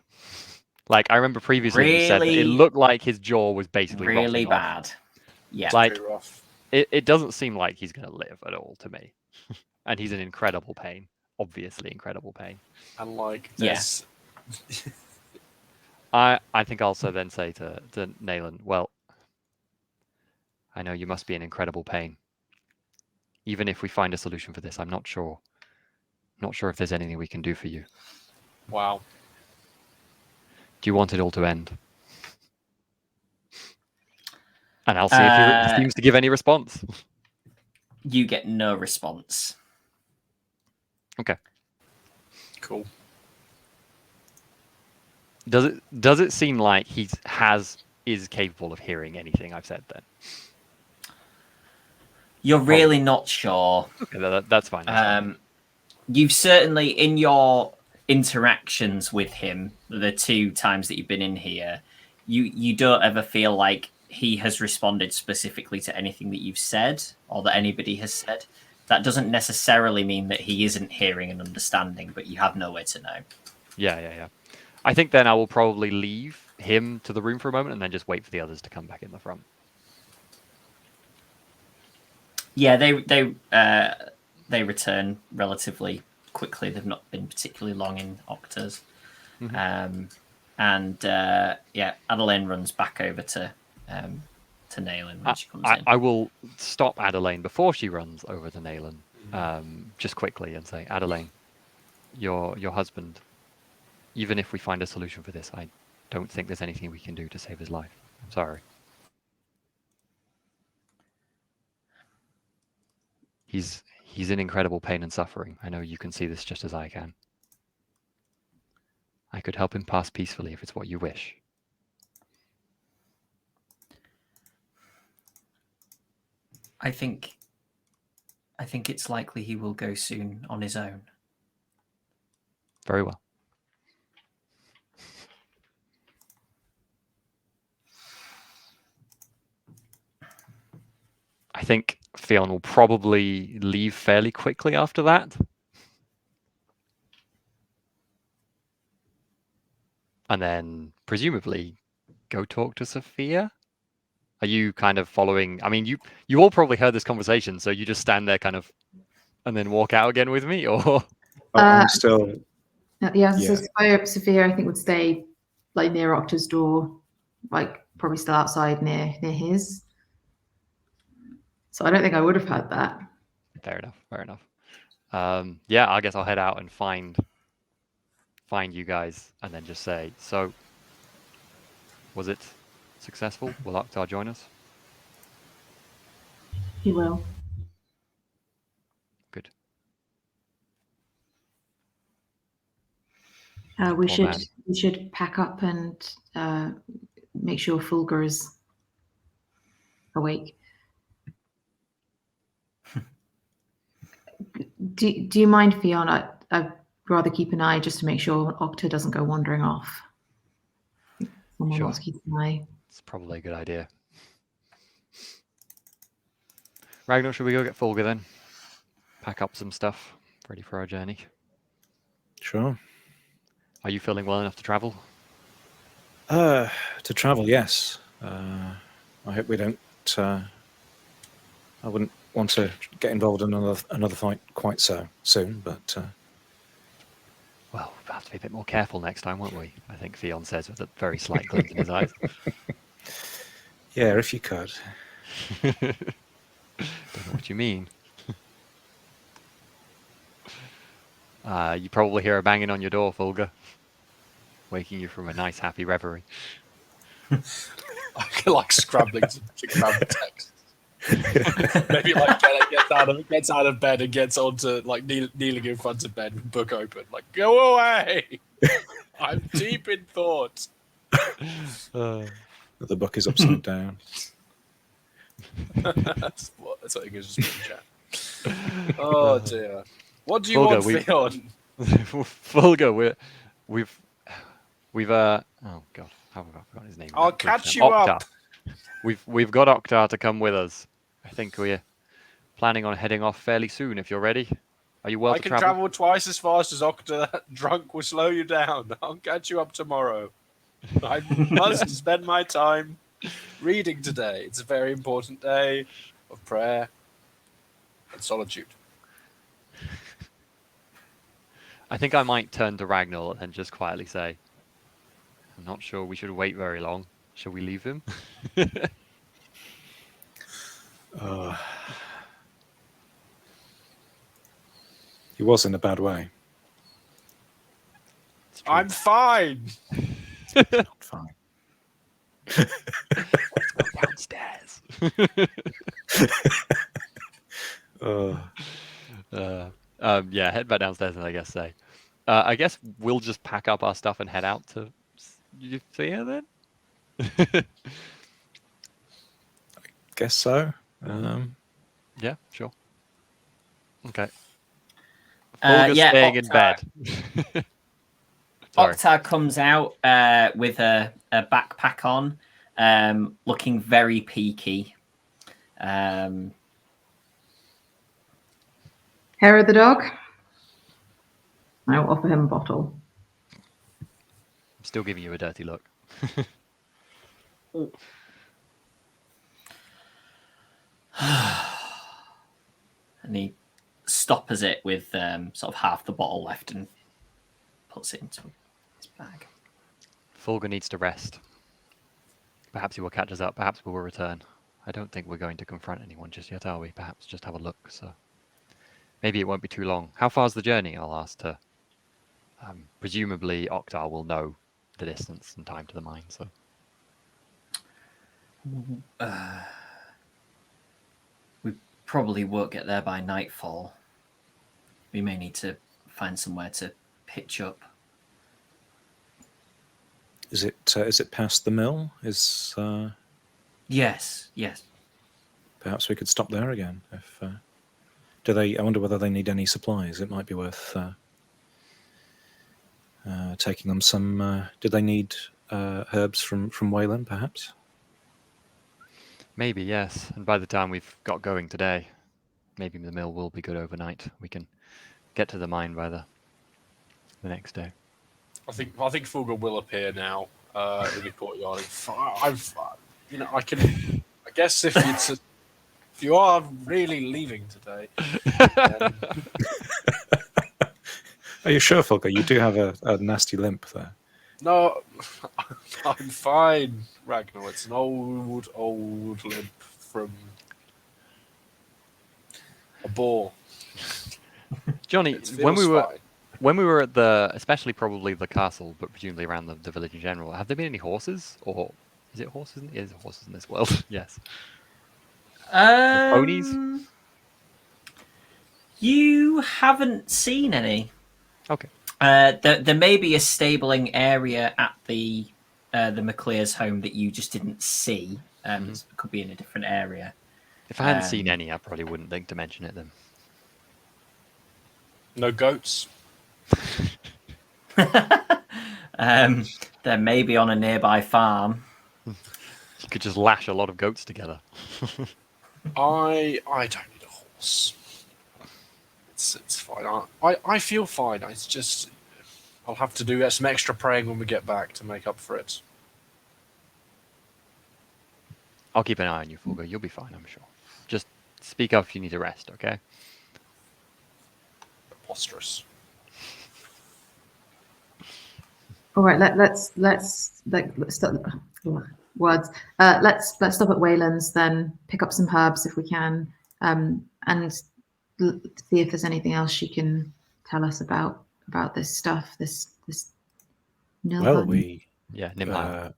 Like, I remember previously you said that it looked like his jaw was basically really rotting bad. off. Yeah. Like, Very rough. it doesn't seem like he's going to live at all to me. And he's in incredible pain. Obviously incredible pain. And like this. I think I'll also then say to Nayland, well, I know you must be in incredible pain. Even if we find a solution for this, I'm not sure. Not sure if there's anything we can do for you. Wow. Do you want it all to end? And I'll see if he seems to give any response. You get no response. Okay. Cool. Does it seem like he has is capable of hearing anything I've said then. You're really not sure. Okay, that's fine. That's fine. You've certainly, in your interactions with him, the 2 times that you've been in here, you don't ever feel like he has responded specifically to anything that you've said or that anybody has said. That doesn't necessarily mean that he isn't hearing and understanding, but you have no way to know. Yeah. I think then I will probably leave him to the room for a moment and then just wait for the others to come back in the front. Yeah, they return relatively quickly. They've not been particularly long in Octa's. Mm-hmm. Adelaine runs back over to Naylin when she comes in. I will stop Adelaine before she runs over to Naylin, just quickly, and say, Adelaine, your husband, even if we find a solution for this, I don't think there's anything we can do to save his life. I'm sorry. He's in incredible pain and suffering. I know you can see this just as I can. I could help him pass peacefully if it's what you wish. I think it's likely he will go soon on his own. Very well. I think Fionn will probably leave fairly quickly after that. And then presumably go talk to Sophia. Are you kind of following? I mean, you all probably heard this conversation, so you just stand there kind of and then walk out again with me, or? I'm still... Yeah. So Sophia, I think, would stay like near Octa's door, like probably still outside near his. So I don't think I would have heard that. Fair enough. Yeah, I guess I'll head out and find you guys, and then just say, so, was it successful? Will Octar join us? He will. Good. We should pack up and make sure Fulgur is awake. Do you mind, Fionn? I'd rather keep an eye just to make sure Octa doesn't go wandering off. Someone wants to keep an eye. It's probably a good idea. Ragnar, should we go get Fulgur then? Pack up some stuff, ready for our journey. Sure. Are you feeling well enough to travel? To travel, yes. I hope we don't... I wouldn't want to get involved in another fight quite so soon, but... Well, we'll have to be a bit more careful next time, won't we? I think Fionn says with a very slight glint in his eyes. Yeah, if you could. Don't know what you mean. You probably hear a banging on your door, Fulgur, waking you from a nice, happy reverie. I feel like scrambling to grab the text. Maybe like Jenna gets out of bed and gets onto like kneeling in front of bed with book open. Like, go away! I'm deep in thought. The book is upside down. That's what Enga's just been chat. Oh dear. What do you want, Fionn? Fulgur, we've oh god, how have I forgotten his name? I'll catch you up. We've got Octar to come with us. I think we're planning on heading off fairly soon. If you're ready, are you well to travel? I can travel twice as fast as Octar. Drunk will slow you down. I'll catch you up tomorrow. I must spend my time reading today. It's a very important day of prayer and solitude. I think I might turn to Ragnar and just quietly say, I'm not sure we should wait very long. Shall we leave him? He was in a bad way. I'm fine. Not fine. Downstairs. Yeah, head back downstairs and I guess we'll just pack up our stuff and head out to see her then. Guess so. Yeah, sure. Okay. Yeah, staying in bed. Sorry. Oktar comes out with a backpack on, looking very peaky. Hair of the dog. I will offer him a bottle. I'm still giving you a dirty look. And he stoppers it with sort of half the bottle left and puts it into his bag. Fulgur needs to rest. Perhaps he will catch us up. Perhaps we will return. I don't think we're going to confront anyone just yet, are we? Perhaps just have a look. So maybe it won't be too long. How far's the journey? I'll ask her. Presumably, Oktar will know the distance and time to the mine. So We probably won't get there by nightfall. We may need to find somewhere to pitch up. Is it past the mill? Yes. Perhaps we could stop there again. If do they? I wonder whether they need any supplies. It might be worth taking them some. Did they need herbs from Wayland, perhaps? maybe, yes. And by the time we've got going today, maybe the mill will be good overnight. We can get to the mine by the next day. I think Fulgur will appear now in the courtyard. I guess if you are really leaving today. Then... Are you sure, Fulgur? You do have a nasty limp there. No, I'm fine, Ragnar. It's an old limp from a ball. Jonny, when we were at especially probably the castle, but presumably around the village in general, have there been any horses? Or is it horses? It is horses in this world. Yes. Ponies? You haven't seen any. Okay. There may be a stabling area at the McClear's home that you just didn't see. It could be in a different area. If I hadn't seen any, I probably wouldn't think to mention it then. No goats? There may be on a nearby farm. You could just lash a lot of goats together. I don't need a horse. It's fine. I feel fine. It's just I'll have to do some extra praying when we get back to make up for it. I'll keep an eye on you, Fulgur. You'll be fine, I'm sure. Just speak up if you need to rest, okay? Preposterous. All right, let's stop words. Let's stop at Wayland's, then pick up some herbs if we can, and see if there's anything else she can tell us about this stuff. This Well, Nimheim.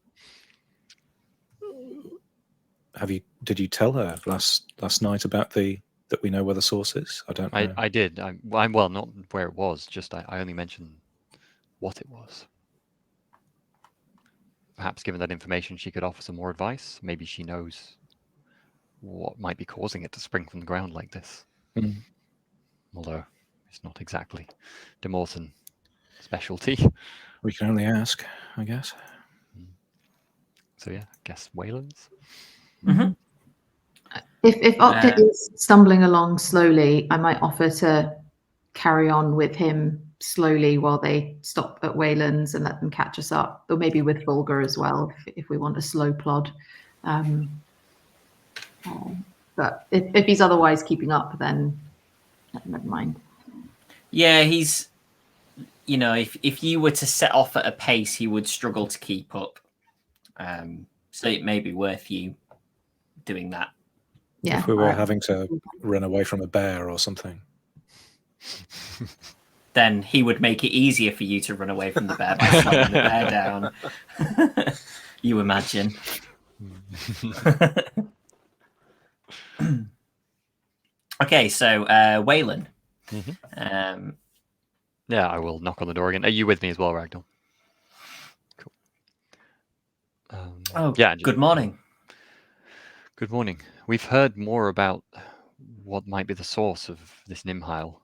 Did you tell her last night about that we know where the source is? I don't know. I did. I'm well, not where it was. Just I only mentioned what it was. Perhaps given that information, she could offer some more advice. Maybe she knows what might be causing it to spring from the ground like this. Although it's not exactly De Morton specialty. We can only ask, I guess. So yeah, I guess Wayland's. Mm-hmm. If Okta is stumbling along slowly, I might offer to carry on with him slowly while they stop at Wayland's and let them catch us up, or maybe with Fulgur as well, if we want a slow plod. But if he's otherwise keeping up, then never mind. Yeah, he's, if you were to set off at a pace, he would struggle to keep up. So it may be worth you doing that. Yeah. If we were having to run away from a bear or something. Then he would make it easier for you to run away from the bear by slowing the bear down. You imagine. Okay, so Wayland. Yeah, I will knock on the door again. Are you with me as well, Ragnar? Cool. Yeah. Good morning. Good morning. We've heard more about what might be the source of this Nimheil.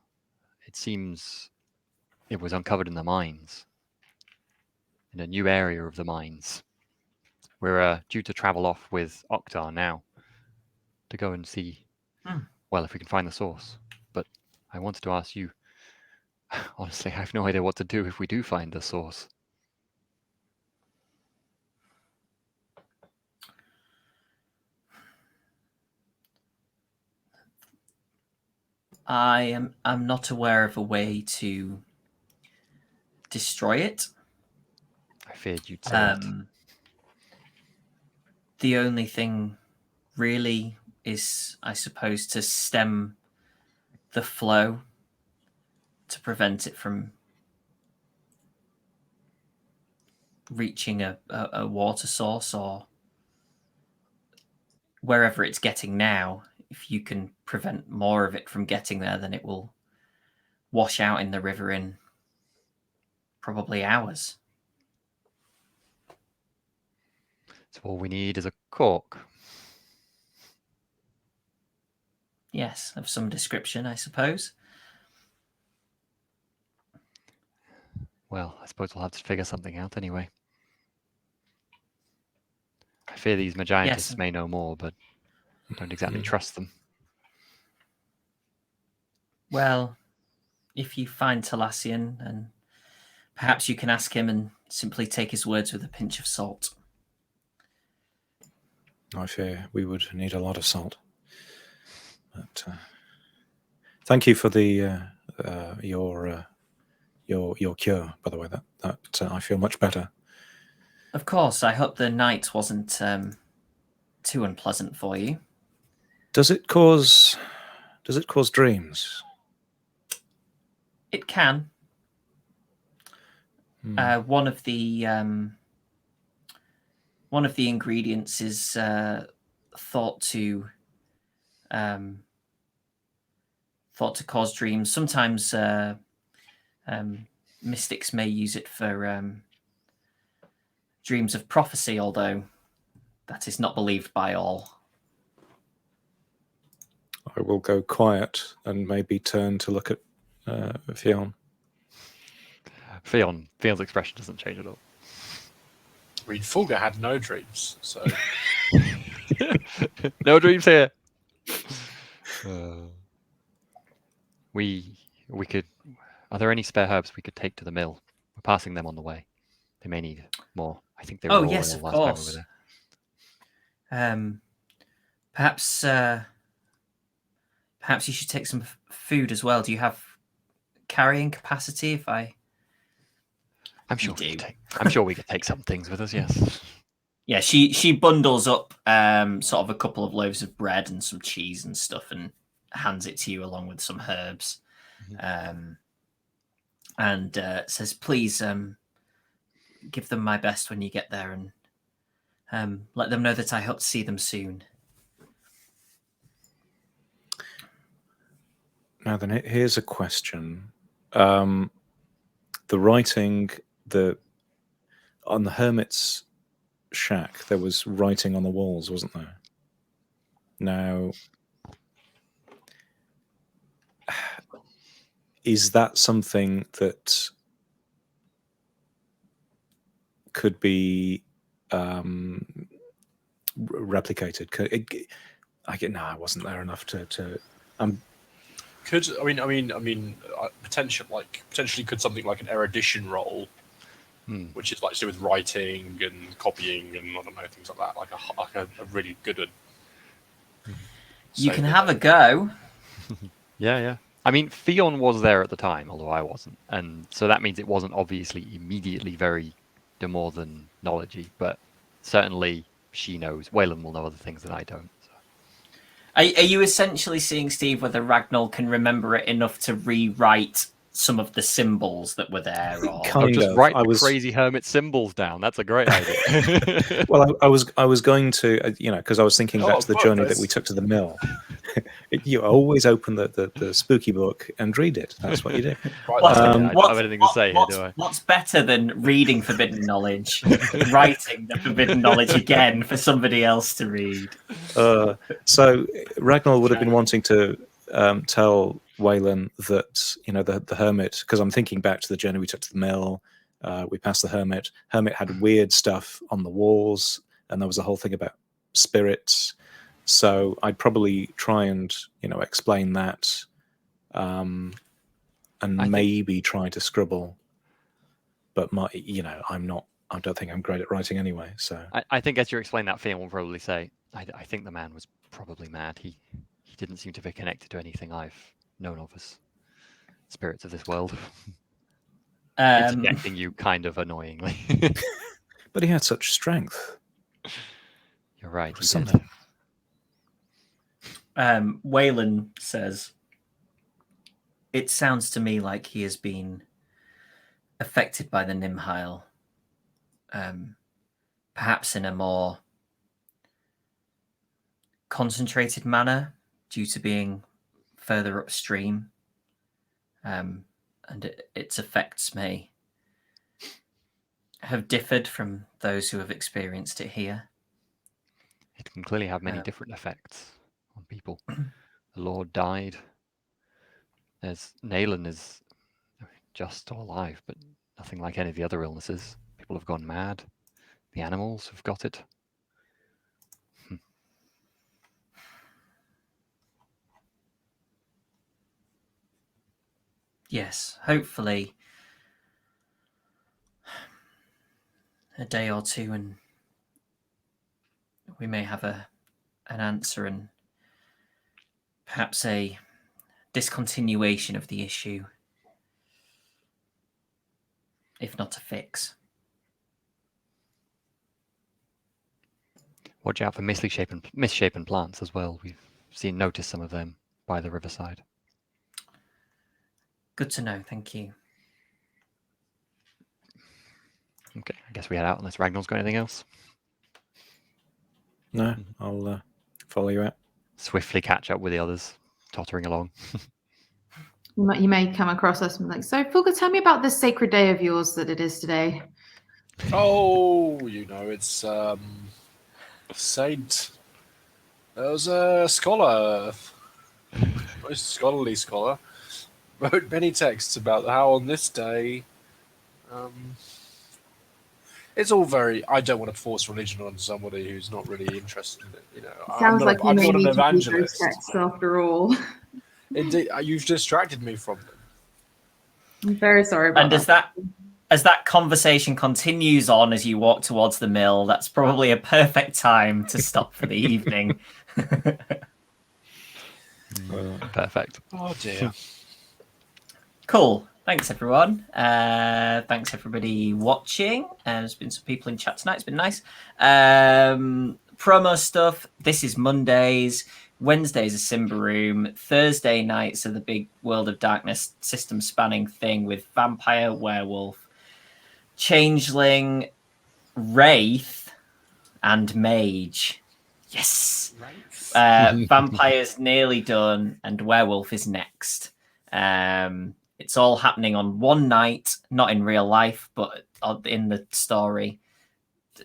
It seems it was uncovered in the mines, in a new area of the mines. We're due to travel off with Oktar now to go and see, well, if we can find the source. But I wanted to ask you, honestly, I have no idea what to do if we do find the source. I'm not aware of a way to destroy it. I feared you'd say that. The only thing really is, I suppose, to stem the flow, to prevent it from reaching a water source or wherever it's getting now. If you can prevent more of it from getting there, then it will wash out in the river in probably hours. So all we need is a cork. Yes, of some description, I suppose. Well, I suppose we'll have to figure something out anyway. I fear these Magiantists may know more, but I don't exactly trust them. Well, if you find Talassian, and perhaps you can ask him and simply take his words with a pinch of salt. I fear we would need a lot of salt. But thank you for the your cure, by the way. That I feel much better. Of course, I hope the night wasn't too unpleasant for you. Does it cause dreams? It can. One of the ingredients is thought to cause dreams. Sometimes mystics may use it for dreams of prophecy, although that is not believed by all. I will go quiet and maybe turn to look at Fionn. Fion's expression doesn't change at all. I mean, Fulga had no dreams, so No dreams here. We could. Are there any spare herbs we could take to the mill? We're passing them on the way. They may need more. I think they were all yes, ill of last course. time over there. Perhaps you should take some food as well. Do you have carrying capacity? I'm sure we could take some things with us. Yes. Yeah, she bundles up sort of a couple of loaves of bread and some cheese and stuff, and hands it to you along with some herbs, and says, "Please give them my best when you get there, and let them know that I hope to see them soon." Now then, here's a question. The writing, on the hermit's shack, there was writing on the walls, wasn't there? Now, is that something that could be replicated? I wasn't there enough to. Potentially could something like an erudition roll, which is like to do with writing and copying and I don't know, things like that, like a really good one. You can have a go. Yeah. I mean, Fionn was there at the time, although I wasn't, and so that means it wasn't obviously immediately very Demorthan knowledgey, but certainly she knows. Waylon will know other things that I don't. So. Are you essentially seeing, Steve, whether Ragnar can remember it enough to rewrite some of the symbols that were there? Or just write the crazy hermit symbols down. That's a great idea. Well, I was going to, because I was thinking back to the journey that we took to the mill. You always open the spooky book and read it. That's what you do. Right, What's, I don't have anything to say here, do I? what's better than reading forbidden knowledge, writing the forbidden knowledge again for somebody else to read? So Ragnar would have been wanting to tell Waylon that, you know, the hermit, because I'm thinking back to the journey we took to the mill. We passed the hermit. Hermit had weird stuff on the walls, and there was a whole thing about spirits. So I'd probably try and, you know, explain that, and maybe try to scribble. But I don't think I'm great at writing anyway. So I think as you explain that, Fiona will probably say, I think the man was probably mad. He didn't seem to be connected to anything I've known of as spirits of this world. Interjecting you kind of annoyingly. but he had such strength. You're right. Or He something. did. Waylon says, it sounds to me like he has been affected by the Nimheil, perhaps in a more concentrated manner due to being further upstream, and its effects may have differed from those who have experienced it here. It can clearly have many different effects on people. The Lord died. There's Naylan is just still alive, but nothing like any of the other illnesses. People have gone mad. The animals have got it. Yes, hopefully a day or two and we may have an answer and perhaps a discontinuation of the issue, if not a fix. Watch out for misshapen plants as well. We've noticed some of them by the riverside. Good to know, thank you. Okay, I guess we head out unless Ragnar's got anything else. No, I'll follow you out. Swiftly catch up with the others, tottering along. You may come across us and be like, so Fulga, tell me about this sacred day of yours that it is today. Oh, it's Saint. There was a scholar, most scholarly scholar, wrote many texts about how on this day. It's all very. I don't want to force religion on somebody who's not really interested in it. Sounds like you I'm may not an need to read those evangelist. texts after all. Indeed, you've distracted me from them. I'm very sorry about And as that conversation continues on as you walk towards the mill, that's probably a perfect time to stop for the evening. Perfect. Oh dear. Cool. Thanks, everyone. Thanks, everybody watching. There's been some people in chat tonight. It's been nice. Promo stuff. This is Mondays. Wednesdays are Simba Room. Thursday nights are the big World of Darkness system spanning thing with Vampire, Werewolf, Changeling, Wraith, and Mage. Yes. Vampire's nearly done, and Werewolf is next. It's all happening on one night, not in real life, but in the story.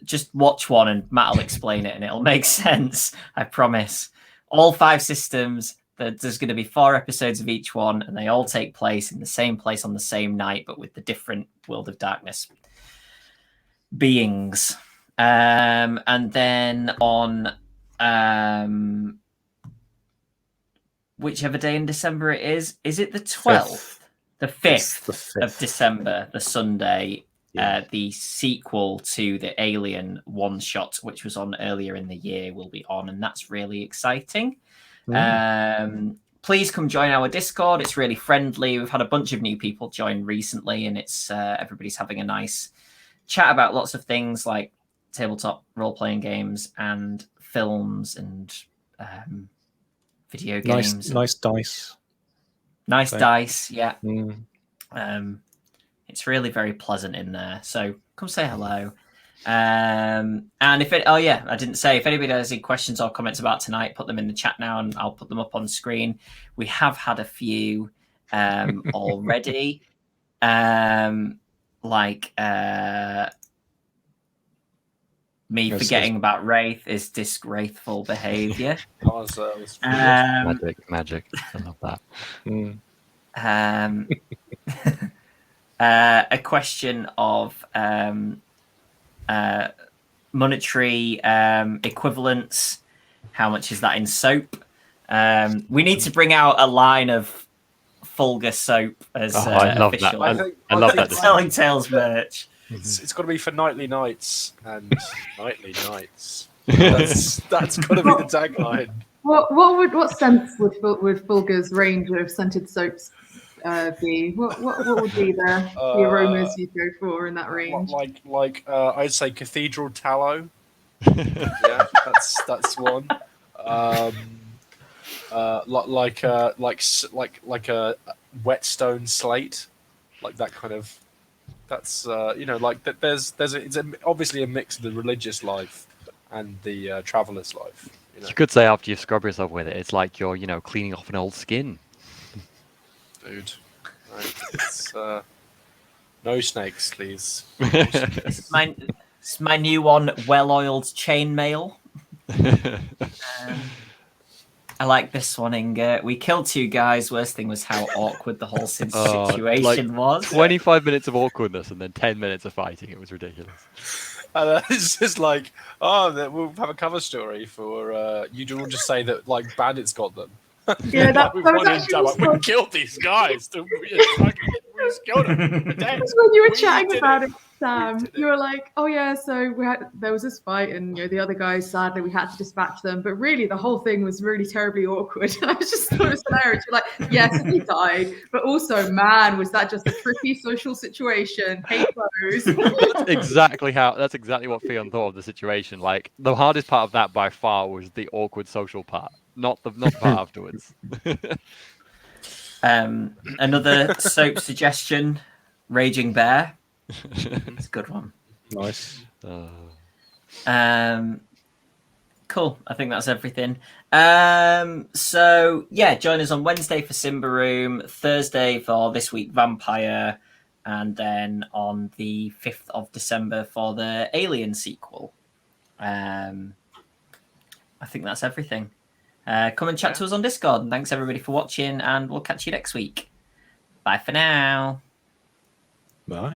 Just watch one and Matt will explain it and it'll make sense. I promise. All 5 systems. There's going to be 4 episodes of each one, and they all take place in the same place on the same night, but with the different World of Darkness beings. And then on whichever day in December it is it the 12th? The 5th of December, the Sunday, the sequel to the Alien one-shot, which was on earlier in the year, will be on, and that's really exciting. Please come join our Discord. It's really friendly. We've had a bunch of new people join recently, and it's everybody's having a nice chat about lots of things like tabletop role-playing games and films and video games. Nice dice. Nice dice, yeah. It's really very pleasant in there. So come say hello. And if it, I didn't say, if anybody has any questions or comments about tonight, put them in the chat now, and I'll put them up on screen. We have had a few already, like me forgetting about Wraith is disgraceful behaviour. Magic. I love that. A question of monetary equivalence. How much is that in soap? We need to bring out a line of Fulgur soap as I love official. that. I love that. Telling Tales merch. It's got to be for nightly nights and nightly nights. That's got to be the tagline. What scents would Fulgur's range of scented soaps be? What would be the aromas you'd go for in that range? Like I'd say cathedral tallow. Yeah, that's one. Like a whetstone slate, like that kind of. That's like that. It's obviously a mix of the religious life and the traveler's life. You could say after you scrub yourself with it, it's like you're cleaning off an old skin. Dude, right. It's, no snakes, please. It's my new one, well-oiled chainmail. I like this one, Inga. We killed 2 guys. Worst thing was how awkward the whole situation was. 25 minutes of awkwardness and then 10 minutes of fighting. It was ridiculous. And it's just like, we'll have a cover story for you all just say that like bandits got them. Yeah, that was actually we killed these guys. We just killed them. When you were chatting about it, Sam, you were like, "Oh yeah, so there was this fight, and the other guys, sadly, we had to dispatch them. But really, the whole thing was really terribly awkward." And I just thought it was hilarious. You're like, "Yes, he died, but also, man, was that just a tricky social situation? Hate those." That's exactly what Theon thought of the situation. Like the hardest part of that by far was the awkward social part, not the part afterwards. Another soap suggestion: Raging Bear. It's a good one. Nice. Cool. I think that's everything. So yeah, join us on Wednesday for Simba Room, Thursday for This Week Vampire, and then on the 5th of December for the Alien sequel. I think that's everything. Come and chat to us on Discord, and thanks everybody for watching, and we'll catch you next week. Bye for now. Bye.